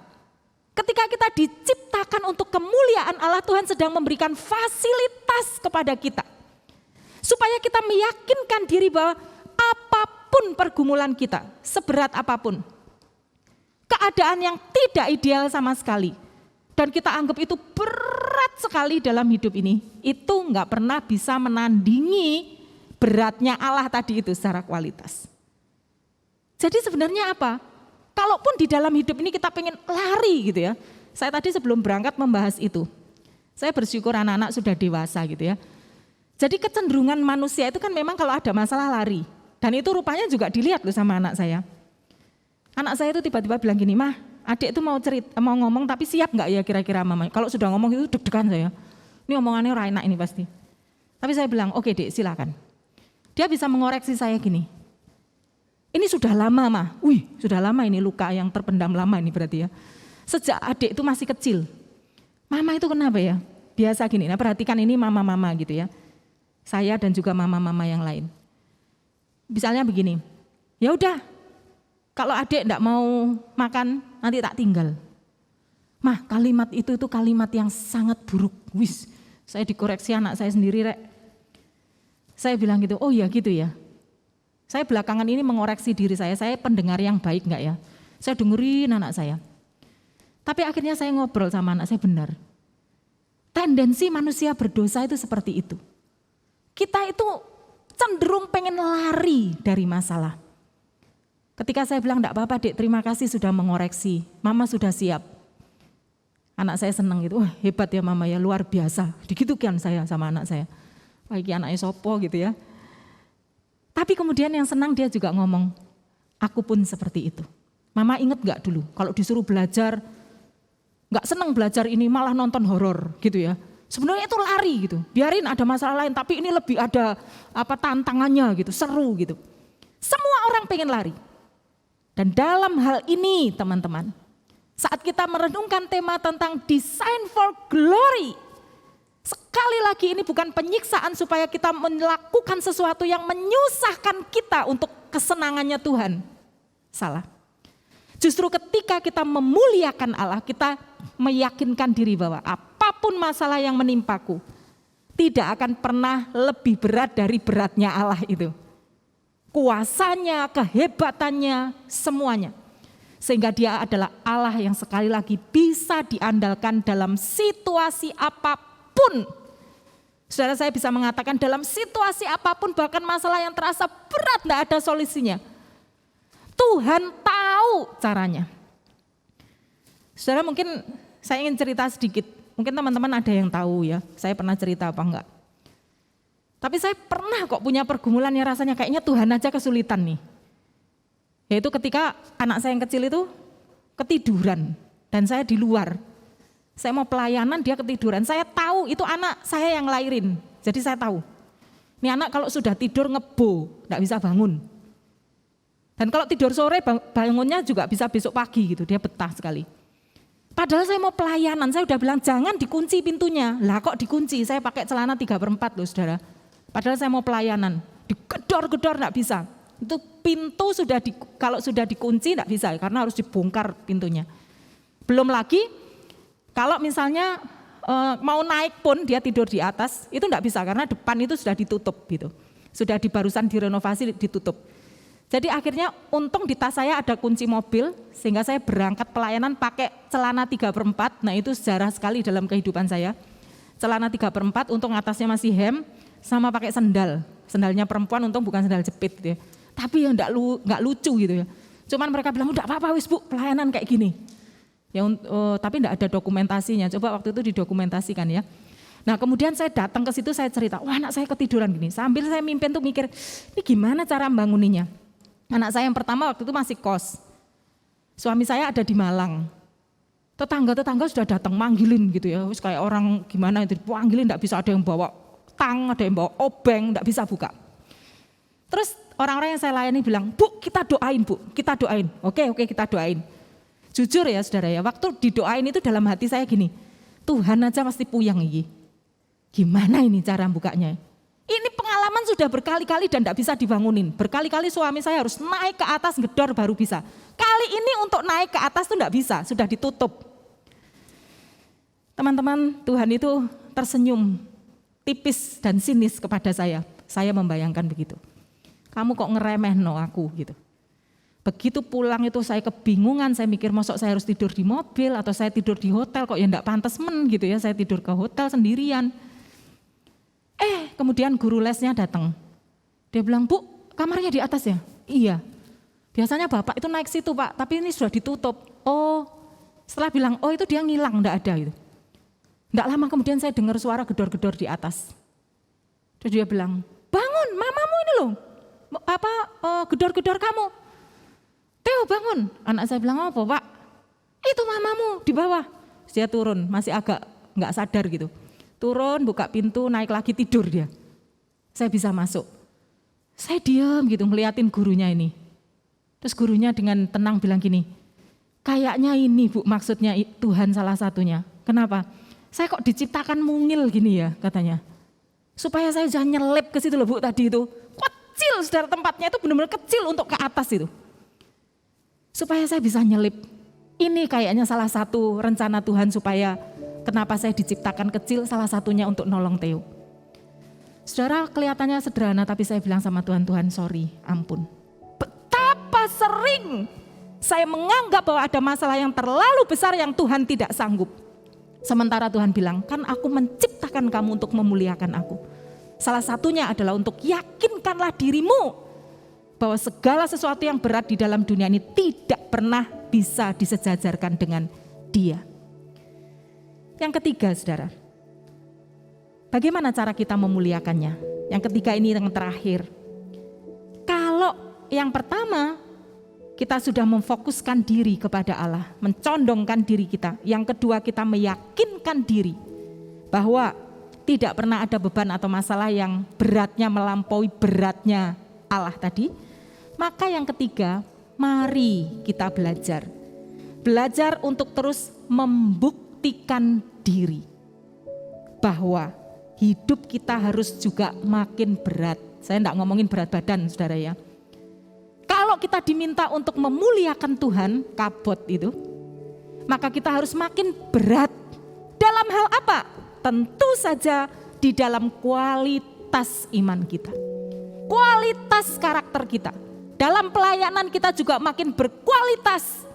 Ketika kita diciptakan untuk kemuliaan Allah, Tuhan sedang memberikan fasilitas kepada kita. Supaya kita meyakinkan diri bahwa apapun pergumulan kita, seberat apapun, keadaan yang tidak ideal sama sekali, dan kita anggap itu berat sekali dalam hidup ini, itu enggak pernah bisa menandingi beratnya Allah tadi itu secara kualitas. Jadi sebenarnya apa? Kalaupun di dalam hidup ini kita pengen lari gitu ya. Saya tadi sebelum berangkat membahas itu. Saya bersyukur anak-anak sudah dewasa gitu ya. Jadi kecenderungan manusia itu kan memang kalau ada masalah lari. Dan itu rupanya juga dilihat loh sama anak saya. Anak saya itu tiba-tiba bilang gini, "Mah, adik itu mau ngomong tapi siap enggak ya kira-kira mama?" Kalau sudah ngomong itu deg-degan saya. Ini omongannya ora enak ini pasti. Tapi saya bilang, oke Dek, silakan. Dia bisa mengoreksi saya gini. Ini sudah lama, Ma. Sudah lama ini luka yang terpendam lama ini berarti ya. Sejak adik itu masih kecil. Mama itu kenapa ya? Biasa gini, nah perhatikan ini mama-mama gitu ya. Saya dan juga mama-mama yang lain. Misalnya begini, ya udah, kalau adik enggak mau makan, nanti tak tinggal. Mah, kalimat itu kalimat yang sangat buruk. Saya dikoreksi anak saya sendiri, Rek. Saya bilang gitu, oh ya gitu ya. Saya belakangan ini mengoreksi diri saya pendengar yang baik enggak ya? Saya dengerin anak saya. Tapi akhirnya saya ngobrol sama anak saya, benar. Tendensi manusia berdosa itu seperti itu. Kita itu cenderung pengen lari dari masalah. Ketika saya bilang, enggak apa-apa Dek, terima kasih sudah mengoreksi, Mama sudah siap. Anak saya senang gitu, wah hebat ya Mama ya, luar biasa. Digitukan saya sama anak saya. Wah ini anaknya sopo gitu ya. Tapi kemudian yang senang dia juga ngomong, aku pun seperti itu. Mama inget gak dulu kalau disuruh belajar, gak senang belajar ini malah nonton horor gitu ya. Sebenarnya itu lari gitu, biarin ada masalah lain tapi ini lebih ada tantangannya gitu, seru gitu. Semua orang pengen lari. Dan dalam hal ini teman-teman, saat kita merenungkan tema tentang design for glory, sekali lagi ini bukan penyiksaan supaya kita melakukan sesuatu yang menyusahkan kita untuk kesenangannya Tuhan. Salah. Justru ketika kita memuliakan Allah, kita meyakinkan diri bahwa apapun masalah yang menimpaku, tidak akan pernah lebih berat dari beratnya Allah itu. Kuasanya, kehebatannya, semuanya. Sehingga dia adalah Allah yang sekali lagi bisa diandalkan dalam situasi apapun. Saudara, saya bisa mengatakan dalam situasi apapun, bahkan masalah yang terasa berat, tidak ada solusinya. Tuhan tahu caranya. Saudara, mungkin saya ingin cerita sedikit. Mungkin teman-teman ada yang tahu ya, saya pernah cerita apa enggak. Tapi saya pernah kok punya pergumulan yang rasanya kayaknya Tuhan aja kesulitan nih. Yaitu ketika anak saya yang kecil itu ketiduran dan saya di luar. Saya mau pelayanan, dia ketiduran. Saya tahu itu anak saya yang lahirin. Jadi saya tahu. Ini anak kalau sudah tidur ngebo, enggak bisa bangun. Dan kalau tidur sore bangunnya juga bisa besok pagi gitu, dia betah sekali. Padahal saya mau pelayanan, saya udah bilang jangan dikunci pintunya. Lah kok dikunci, saya pakai celana 3/4 loh saudara. Padahal saya mau pelayanan, digedor-gedor enggak bisa. Itu pintu kalau sudah dikunci enggak bisa karena harus dibongkar pintunya. Belum lagi kalau misalnya mau naik pun dia tidur di atas, itu enggak bisa karena depan itu sudah ditutup gitu. Sudah barusan direnovasi ditutup. Jadi akhirnya untung di tas saya ada kunci mobil sehingga saya berangkat pelayanan pakai celana 3/4. Nah itu sejarah sekali dalam kehidupan saya. Celana 3/4 untung atasnya masih hem sama pakai sendal. Sendalnya perempuan untung bukan sendal jepit gitu ya. Tapi ya enggak lucu gitu ya. Cuman mereka bilang enggak apa-apa wis Bu, pelayanan kayak gini. Ya tapi enggak ada dokumentasinya. Coba waktu itu didokumentasikan ya. Nah kemudian saya datang ke situ, saya cerita, wah anak saya ketiduran gini. Sambil saya mimpin tuh mikir, ini gimana cara membanguninnya. Anak saya yang pertama waktu itu masih kos. Suami saya ada di Malang. Tetangga-tetangga sudah datang manggilin gitu ya. Wis kayak orang gimana itu, panggilin enggak bisa, ada yang bawa tang, ada yang bawa obeng, enggak bisa buka. Terus orang-orang yang saya layani bilang, "Bu, kita doain, Bu. Kita doain." Oke, kita doain. Jujur ya saudara ya, waktu didoain itu dalam hati saya gini, Tuhan aja pasti puyang ini. Gimana ini cara bukanya? Ini pengalaman sudah berkali-kali dan tidak bisa dibangunin. Berkali-kali suami saya harus naik ke atas gedor baru bisa. Kali ini untuk naik ke atas itu tidak bisa, sudah ditutup. Teman-teman, Tuhan itu tersenyum tipis dan sinis kepada saya. Saya membayangkan begitu. Kamu kok ngeremeh no aku gitu. Begitu pulang itu saya kebingungan, saya mikir mosok saya harus tidur di mobil atau saya tidur di hotel, kok ya enggak pantas gitu ya, saya tidur ke hotel sendirian. Kemudian guru lesnya datang. Dia bilang, "Bu, kamarnya di atas ya?" "Iya." "Biasanya Bapak itu naik situ Pak, tapi ini sudah ditutup." "Oh." Setelah bilang, "Oh itu dia ngilang, enggak ada." Gitu. Enggak lama kemudian saya dengar suara gedor-gedor di atas. Terus dia bilang, "Bangun, mamamu ini loh. Gedor-gedor kamu." "Theo bangun." Anak saya bilang, "Apa Pak?" "Itu mamamu di bawah." Dia turun, masih agak enggak sadar gitu. Turun, buka pintu, naik lagi tidur dia. saya bisa masuk. Saya diam gitu ngeliatin gurunya ini. Terus gurunya dengan tenang bilang gini, kayaknya ini Bu maksudnya Tuhan salah satunya. Kenapa? Saya kok diciptakan mungil gini ya katanya. Supaya saya jangan nyelip ke situ loh Bu tadi itu. Kecil saudara, tempatnya itu benar-benar kecil untuk ke atas itu. Supaya saya bisa nyelip. Ini kayaknya salah satu rencana Tuhan supaya kenapa saya diciptakan kecil, salah satunya untuk nolong Theo. Saudara, kelihatannya sederhana tapi saya bilang sama Tuhan, Tuhan sorry, ampun. Betapa sering saya menganggap bahwa ada masalah yang terlalu besar yang Tuhan tidak sanggup. Sementara Tuhan bilang, kan aku menciptakan kamu untuk memuliakan aku. Salah satunya adalah untuk yakinkanlah dirimu bahwa segala sesuatu yang berat di dalam dunia ini tidak pernah bisa disejajarkan dengan Dia. Yang ketiga, saudara, bagaimana cara kita memuliakannya? Yang ketiga ini yang terakhir. Kalau yang pertama, kita sudah memfokuskan diri kepada Allah, mencondongkan diri kita. Yang kedua, kita meyakinkan diri bahwa tidak pernah ada beban atau masalah yang beratnya melampaui beratnya Allah tadi. Maka yang ketiga, mari kita belajar. Belajar untuk terus membuktikan diri bahwa hidup kita harus juga makin berat. Saya tidak ngomongin berat badan, saudara ya. Kalau kita diminta untuk memuliakan Tuhan, kabot itu, maka kita harus makin berat. Dalam hal apa? Tentu saja di dalam kualitas iman kita. Kualitas karakter kita. Dalam pelayanan kita juga makin berkualitas.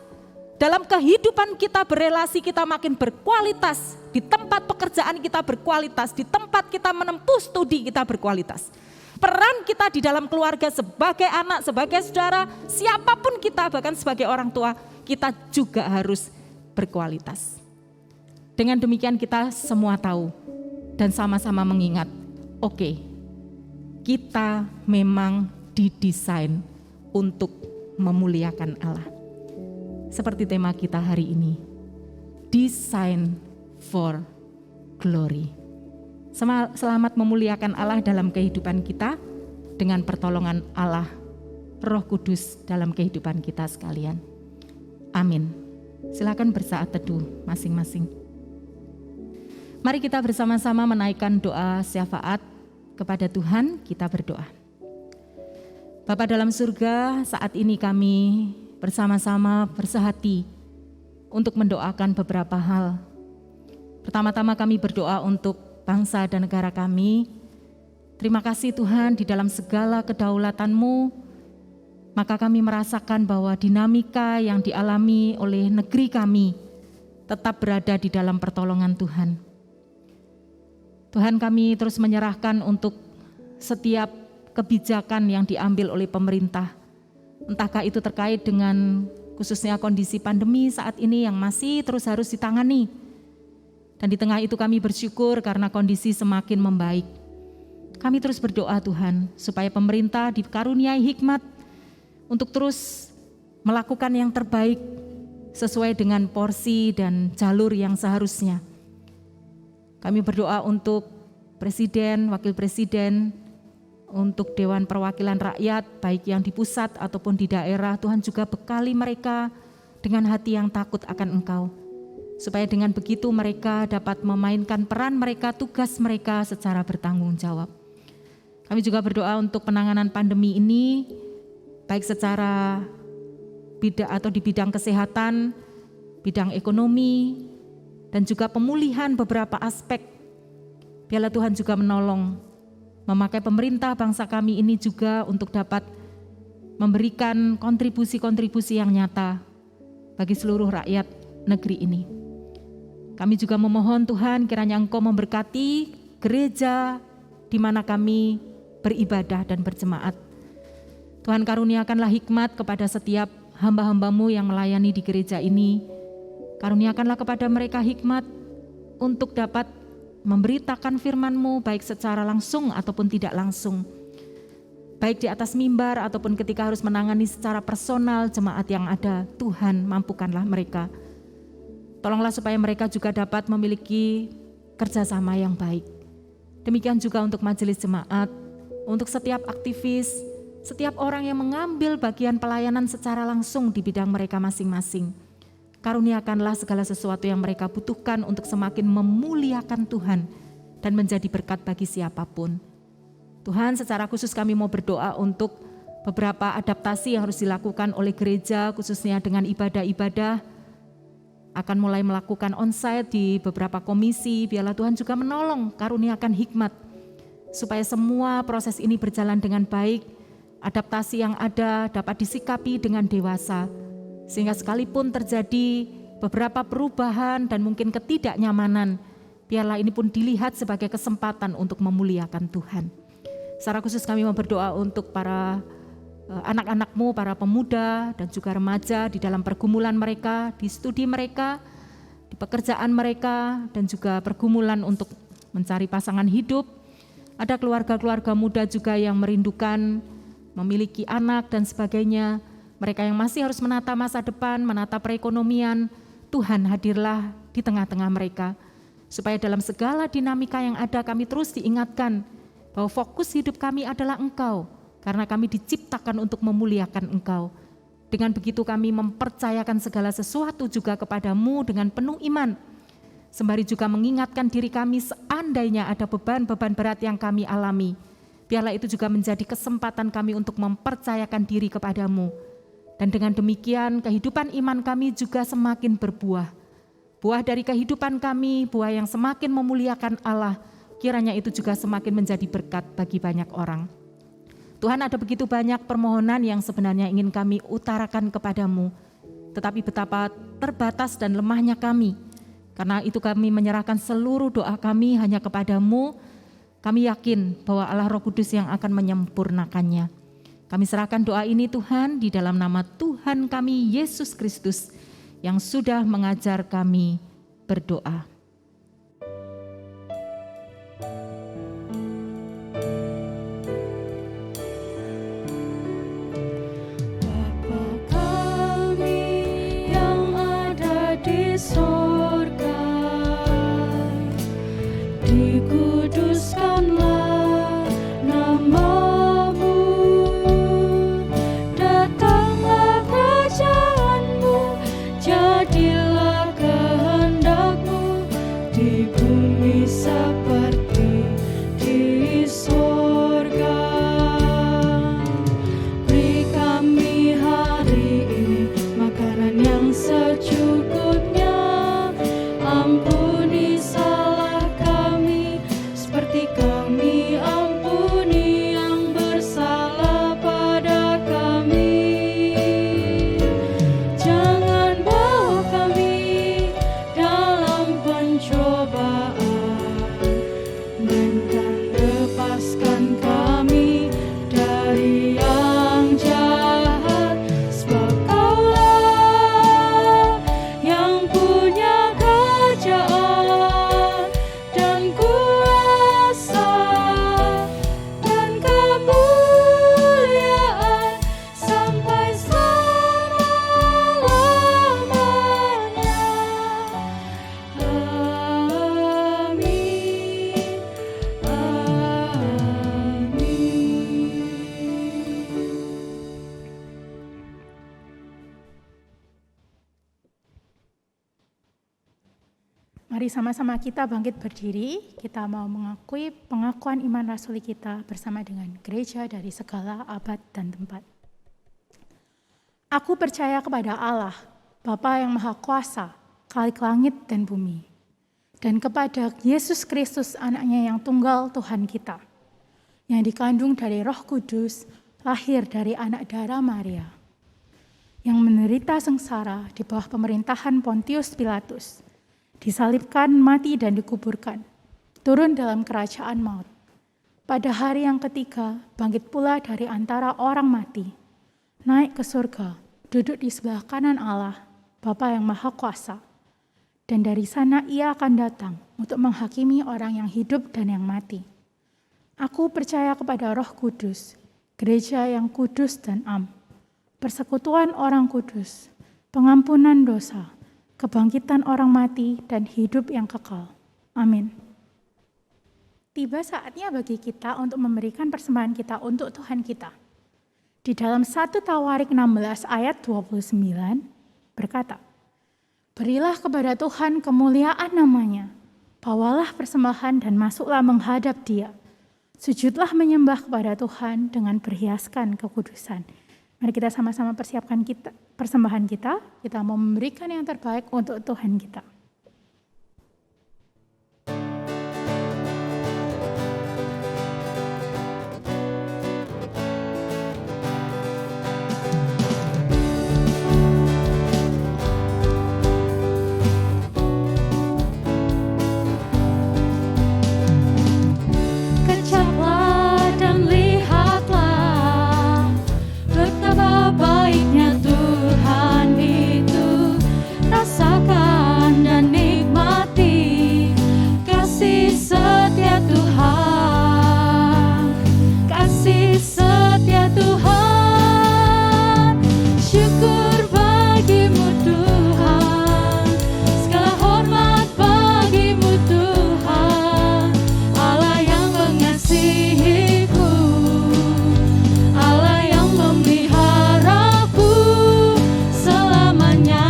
Dalam kehidupan kita berelasi kita makin berkualitas. Di tempat pekerjaan kita berkualitas. Di tempat kita menempuh studi kita berkualitas. Peran kita di dalam keluarga sebagai anak, sebagai saudara, siapapun kita, bahkan sebagai orang tua, kita juga harus berkualitas. Dengan demikian kita semua tahu dan sama-sama mengingat, oke, kita memang didesain untuk memuliakan Allah. Seperti tema kita hari ini, Design for Glory. Selamat memuliakan Allah dalam kehidupan kita dengan pertolongan Allah Roh Kudus dalam kehidupan kita sekalian. Amin. Silakan bersaat teduh masing-masing. Mari kita bersama-sama menaikkan doa syafaat kepada Tuhan, kita berdoa. Bapa dalam surga, saat ini kami bersama-sama bersehati untuk mendoakan beberapa hal. Pertama-tama kami berdoa untuk bangsa dan negara kami. Terima kasih Tuhan, di dalam segala kedaulatan-Mu, maka kami merasakan bahwa dinamika yang dialami oleh negeri kami tetap berada di dalam pertolongan Tuhan. Tuhan, kami terus menyerahkan untuk setiap kebijakan yang diambil oleh pemerintah. Entahkah itu terkait dengan khususnya kondisi pandemi saat ini yang masih terus harus ditangani. Dan di tengah itu kami bersyukur karena kondisi semakin membaik. Kami terus berdoa Tuhan supaya pemerintah dikaruniai hikmat untuk terus melakukan yang terbaik sesuai dengan porsi dan jalur yang seharusnya. Kami berdoa untuk Presiden, Wakil Presiden, untuk Dewan Perwakilan Rakyat, baik yang di pusat ataupun di daerah. Tuhan juga bekali mereka dengan hati yang takut akan Engkau. Supaya dengan begitu mereka dapat memainkan peran mereka, tugas mereka secara bertanggung jawab. Kami juga berdoa untuk penanganan pandemi ini, baik secara di bidang kesehatan, bidang ekonomi, dan juga pemulihan beberapa aspek. Biarlah Tuhan juga menolong, memakai pemerintah bangsa kami ini juga untuk dapat memberikan kontribusi-kontribusi yang nyata bagi seluruh rakyat negeri ini. Kami juga memohon Tuhan kiranya Engkau memberkati gereja di mana kami beribadah dan berjemaat. Tuhan karuniakanlah hikmat kepada setiap hamba-hamba-Mu yang melayani di gereja ini. Karuniakanlah kepada mereka hikmat untuk dapat memberitakan firman-Mu baik secara langsung ataupun tidak langsung. Baik di atas mimbar ataupun ketika harus menangani secara personal jemaat yang ada. Tuhan mampukanlah mereka. Tolonglah supaya mereka juga dapat memiliki kerjasama yang baik. Demikian juga untuk majelis jemaat, untuk setiap aktivis, setiap orang yang mengambil bagian pelayanan secara langsung di bidang mereka masing-masing. Karuniakanlah segala sesuatu yang mereka butuhkan untuk semakin memuliakan Tuhan dan menjadi berkat bagi siapapun. Tuhan, secara khusus kami mau berdoa untuk beberapa adaptasi yang harus dilakukan oleh gereja, khususnya dengan ibadah-ibadah, akan mulai melakukan onsite di beberapa komisi. Biarlah Tuhan juga menolong, karuniakan hikmat, supaya semua proses ini berjalan dengan baik, adaptasi yang ada dapat disikapi dengan dewasa, sehingga sekalipun terjadi beberapa perubahan dan mungkin ketidaknyamanan, biarlah ini pun dilihat sebagai kesempatan untuk memuliakan Tuhan. Secara khusus kami mau berdoa untuk para anak-anak-Mu, para pemuda dan juga remaja di dalam pergumulan mereka, di studi mereka, di pekerjaan mereka, dan juga pergumulan untuk mencari pasangan hidup. Ada keluarga-keluarga muda juga yang merindukan memiliki anak dan sebagainya. Mereka yang masih harus menata masa depan, menata perekonomian, Tuhan hadirlah di tengah-tengah mereka. Supaya dalam segala dinamika yang ada kami terus diingatkan bahwa fokus hidup kami adalah Engkau, karena kami diciptakan untuk memuliakan Engkau. Dengan begitu kami mempercayakan segala sesuatu juga kepadamu dengan penuh iman. Sembari juga mengingatkan diri kami seandainya ada beban-beban berat yang kami alami. Biarlah itu juga menjadi kesempatan kami untuk mempercayakan diri kepadamu. Dan dengan demikian kehidupan iman kami juga semakin berbuah. Buah dari kehidupan kami, buah yang semakin memuliakan Allah, kiranya itu juga semakin menjadi berkat bagi banyak orang. Tuhan, ada begitu banyak permohonan yang sebenarnya ingin kami utarakan kepadamu, tetapi betapa terbatas dan lemahnya kami. Karena itu kami menyerahkan seluruh doa kami hanya kepadamu. Kami yakin bahwa Allah Roh Kudus yang akan menyempurnakannya. Kami serahkan doa ini Tuhan di dalam nama Tuhan kami Yesus Kristus yang sudah mengajar kami berdoa. Surga, dikuduskanlah nama-Mu, datanglah kerajaan-Mu, jadilah kehendak-Mu di bumi seperti di surga. Beri kami hari ini makanan yang secukupnya. Ampuni salah kami seperti kami ampuni yang bersalah pada kami. Jangan bawa kami dalam pencobaan, melainkan lepaskan kami dari yang jahat. Sebab Kaulah yang punya kerajaan dan kuasa dan kemuliaan sampai selama-lamanya. Amin. Mari sama-sama kita bangkit berdiri, kita mau mengakui pengakuan iman rasuli kita bersama dengan gereja dari segala abad dan tempat. Aku percaya kepada Allah, Bapa yang Maha Kuasa, Khalik langit dan bumi, dan kepada Yesus Kristus anaknya yang tunggal Tuhan kita, yang dikandung dari Roh Kudus, lahir dari anak darah Maria, yang menderita sengsara di bawah pemerintahan Pontius Pilatus, disalibkan, mati dan dikuburkan, turun dalam kerajaan maut. Pada hari yang ketiga, bangkit pula dari antara orang mati, naik ke surga, duduk di sebelah kanan Allah, Bapa yang Maha Kuasa. Dan dari sana ia akan datang untuk menghakimi orang yang hidup dan yang mati. Aku percaya kepada Roh Kudus, gereja yang kudus dan am, persekutuan orang kudus, pengampunan dosa, kebangkitan orang mati dan hidup yang kekal. Amin. tiba saatnya bagi kita untuk memberikan persembahan kita untuk Tuhan kita. Di dalam 1 Tawarik 16 ayat 29 berkata, "Berilah kepada Tuhan kemuliaan namanya, bawalah persembahan dan masuklah menghadap Dia. Sujudlah menyembah kepada Tuhan dengan berhiaskan kekudusan." Mari kita sama-sama persiapkan persembahan kita. Kita mau memberikan yang terbaik untuk Tuhan kita. Kecaplah dan lihatlah betapa baiknya Tuhan itu. Rasakan dan nikmati kasih setia Tuhan. Kasih setia Tuhan. Syukur bagimu Tuhan. Segala hormat bagimu Tuhan. Allah yang mengasihiku, Allah yang memeliharaku selamanya.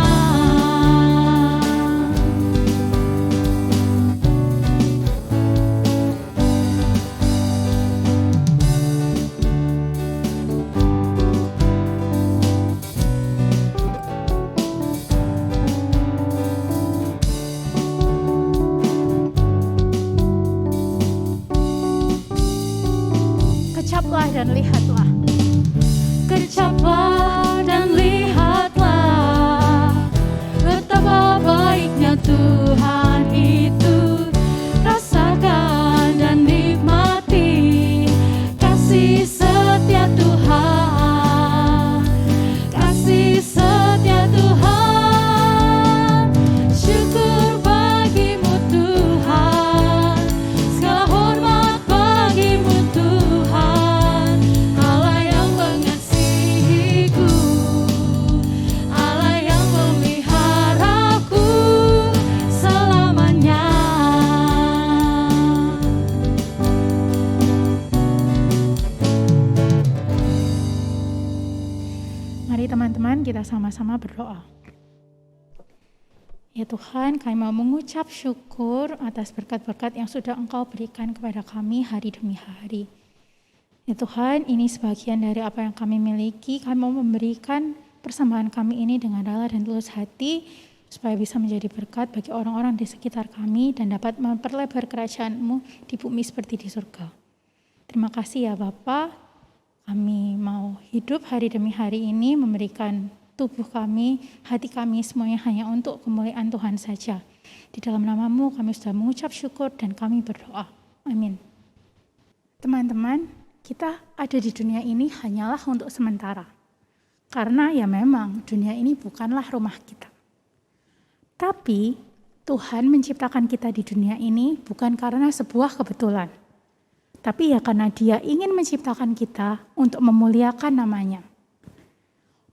Kecaplah dan lihatlah. Kecaplah dan lihatlah betapa baiknya Tuhan itu. Rasakan dan nikmati kasih setia Tuhan. Kasih setia Tuhan. Syukur bagimu Tuhan. Segala hormat bagimu Tuhan. Allah yang mengasihiku, Allah yang memeliharaku selamanya. Mari teman-teman kita sama-sama berdoa. Ya Tuhan, kami mau mengucap syukur atas berkat-berkat yang sudah Engkau berikan kepada kami hari demi hari. Ya Tuhan, ini sebagian dari apa yang kami miliki. Kami mau memberikan persembahan kami ini dengan rela dan tulus hati, supaya bisa menjadi berkat bagi orang-orang di sekitar kami dan dapat memperlebar kerajaan-Mu di bumi seperti di surga. Terima kasih ya Bapa. Kami mau hidup hari demi hari ini memberikan tubuh kami, hati kami semuanya hanya untuk kemuliaan Tuhan saja. Di dalam nama-Mu kami sudah mengucap syukur dan kami berdoa. Amin. Teman-teman, kita ada di dunia ini hanyalah untuk sementara. Karena ya memang dunia ini bukanlah rumah kita. Tapi Tuhan menciptakan kita di dunia ini bukan karena sebuah kebetulan. Tapi ya karena Dia ingin menciptakan kita untuk memuliakan nama-Nya.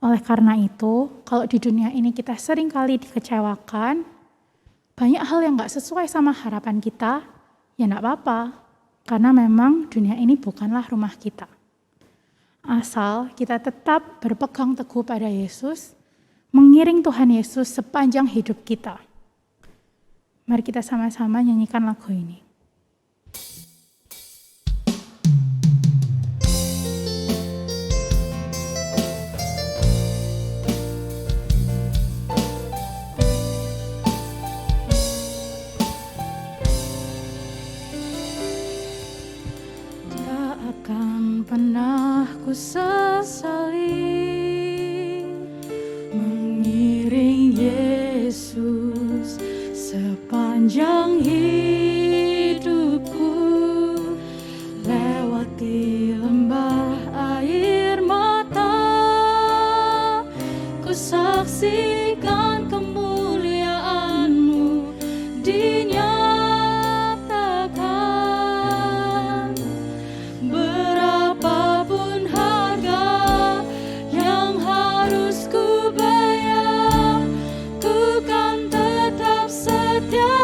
Oleh karena itu, kalau di dunia ini kita seringkali dikecewakan, banyak hal yang gak sesuai sama harapan kita, ya gak apa-apa. Karena memang dunia ini bukanlah rumah kita. Asal kita tetap berpegang teguh pada Yesus, mengiring Tuhan Yesus sepanjang hidup kita. Mari kita sama-sama nyanyikan lagu ini. Tak akan pernah ku sesali mengiring Yesus sepanjang hidupku, lewati lembah air mata, ku saksikan kemuliaan-Mu dinyatakan. Berapapun harga yang harus ku bayar, ku kan tetap setia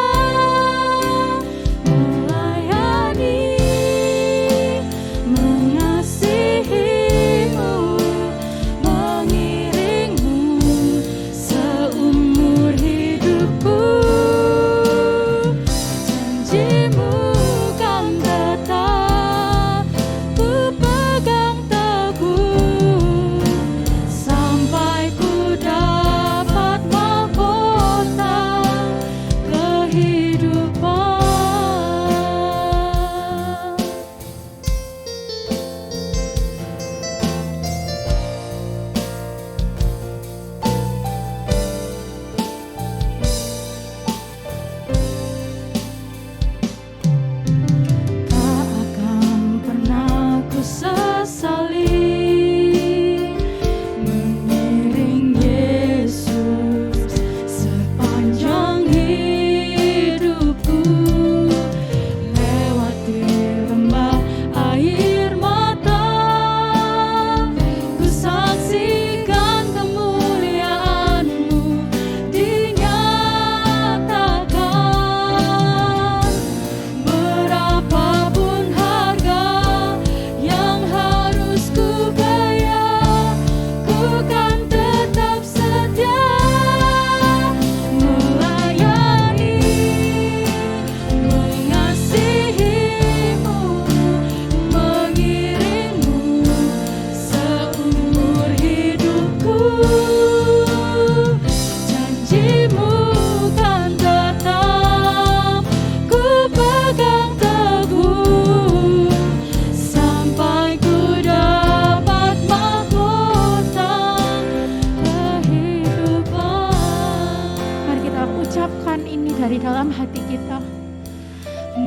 mengucapkan ini dari dalam hati kita.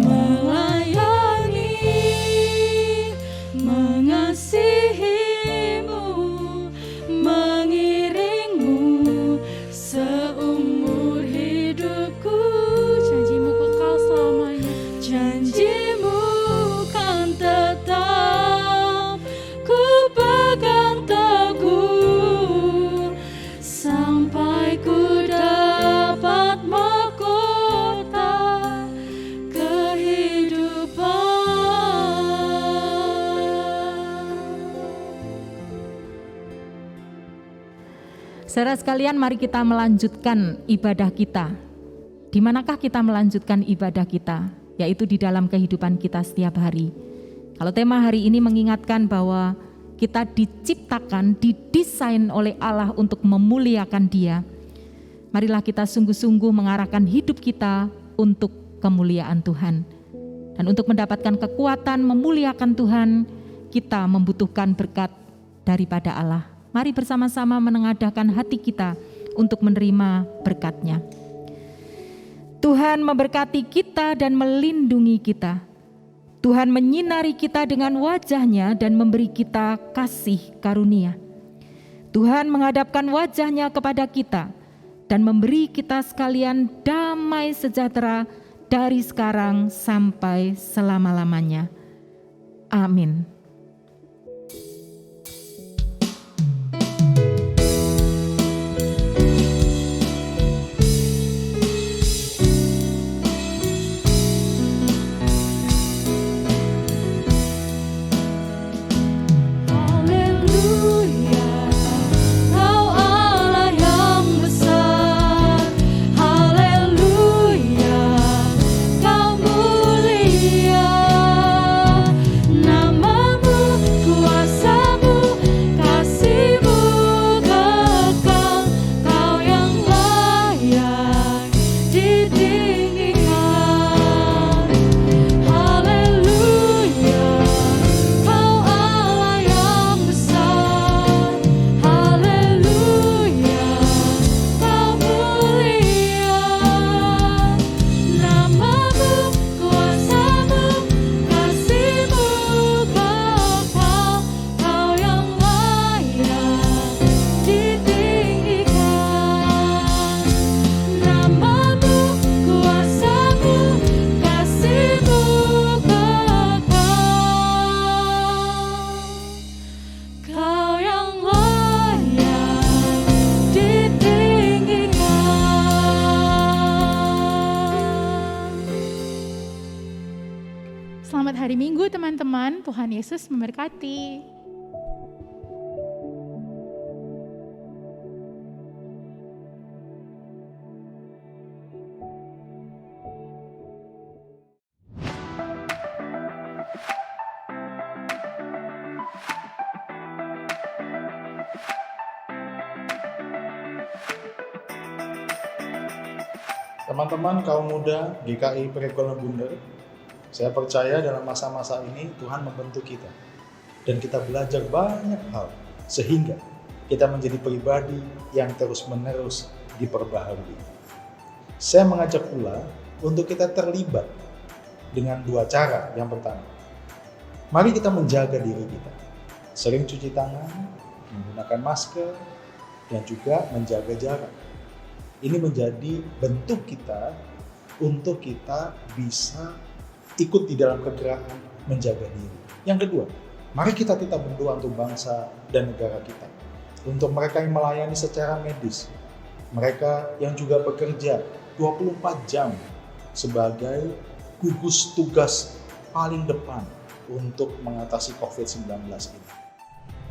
Melayani, mengasihimu, mengiringmu seumur hidupku. Janjimu kekal selamanya. Janjimu kan tetap ku pegang teguh sampai ku dapat mahkota Saudara sekalian, mari kita melanjutkan ibadah kita. Di manakah kita melanjutkan ibadah kita? Yaitu di dalam kehidupan kita setiap hari. Kalau tema hari ini mengingatkan bahwa kita diciptakan, didesain oleh Allah untuk memuliakan Dia. Marilah kita sungguh-sungguh mengarahkan hidup kita untuk kemuliaan Tuhan. Dan untuk mendapatkan kekuatan memuliakan Tuhan, kita membutuhkan berkat daripada Allah. Mari bersama-sama menengadahkan hati kita untuk menerima berkat-Nya. Tuhan memberkati kita dan melindungi kita. Tuhan menyinari kita dengan wajah-Nya dan memberi kita kasih karunia. Tuhan menghadapkan wajah-Nya kepada kita dan memberi kita sekalian damai sejahtera dari sekarang sampai selama-lamanya. Amin. Selamat hari Minggu teman-teman, Tuhan Yesus memberkati. Teman-teman kaum muda GKI Pergaulan Bundar, saya percaya dalam masa-masa ini Tuhan membentuk kita dan kita belajar banyak hal sehingga kita menjadi pribadi yang terus-menerus diperbaharui. Saya mengajak pula untuk kita terlibat dengan dua cara. Yang pertama, mari kita menjaga diri kita, sering cuci tangan, menggunakan masker, dan juga menjaga jarak. Ini menjadi bentuk kita untuk kita bisa ikut di dalam kegerakan menjaga diri. Yang kedua, mari kita tetap berdoa untuk bangsa dan negara kita. Untuk mereka yang melayani secara medis, mereka yang juga bekerja 24 jam sebagai gugus tugas paling depan untuk mengatasi COVID-19 ini.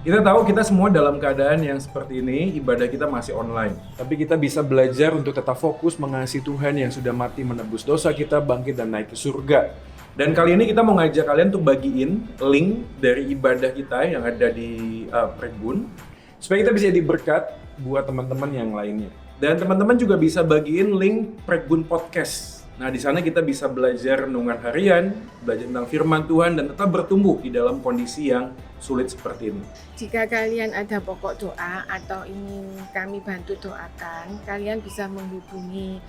Kita tahu kita semua dalam keadaan yang seperti ini, ibadah kita masih online. Tapi kita bisa belajar untuk tetap fokus mengasihi Tuhan yang sudah mati menebus dosa kita, bangkit dan naik ke surga. Dan kali ini kita mau ngajak kalian untuk bagiin link dari ibadah kita yang ada di Pregun, supaya kita bisa jadi berkat buat teman-teman yang lainnya. Dan teman-teman juga bisa bagiin link Pregun Podcast. Nah, di sana kita bisa belajar renungan harian, belajar tentang firman Tuhan, dan tetap bertumbuh di dalam kondisi yang sulit seperti ini. Jika kalian ada pokok doa atau ingin kami bantu doakan, kalian bisa menghubungi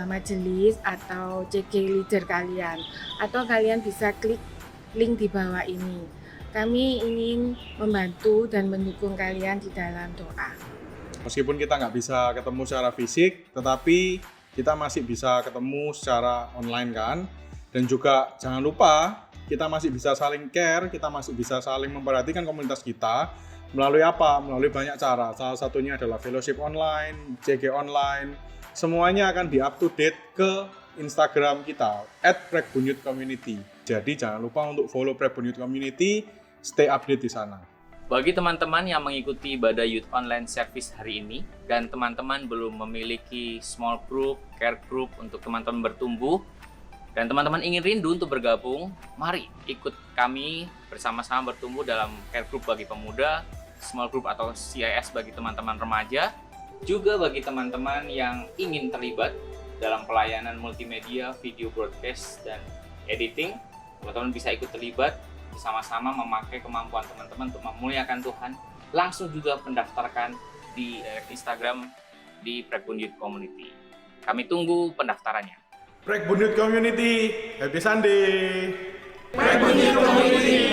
majelis atau CG leader kalian, atau kalian bisa klik link di bawah ini. Kami ingin membantu dan mendukung kalian di dalam doa. Meskipun kita nggak bisa ketemu secara fisik, tetapi kita masih bisa ketemu secara online kan. Dan juga jangan lupa kita masih bisa saling care, kita masih bisa saling memperhatikan komunitas kita. Melalui apa? Melalui banyak cara. Salah satunya adalah fellowship online, CG online. Semuanya akan di up to date ke Instagram kita @prekbunyutcommunity. Jadi jangan lupa untuk follow Prekbunyut Community, stay update di sana. Bagi teman-teman yang mengikuti ibadah Youth Online Service hari ini dan teman-teman belum memiliki small group, care group untuk teman-teman bertumbuh, dan teman-teman ingin rindu untuk bergabung, mari ikut kami bersama-sama bertumbuh dalam care group bagi pemuda, small group atau CIS bagi teman-teman remaja, juga bagi teman-teman yang ingin terlibat dalam pelayanan multimedia, video broadcast, dan editing. Teman-teman bisa ikut terlibat bersama-sama memakai kemampuan teman-teman untuk memuliakan Tuhan. Langsung juga mendaftarkan di Instagram di Prekbunyut Community. Kami tunggu pendaftarannya. Prekbunyut Community, happy Sunday! Prekbunyut Community.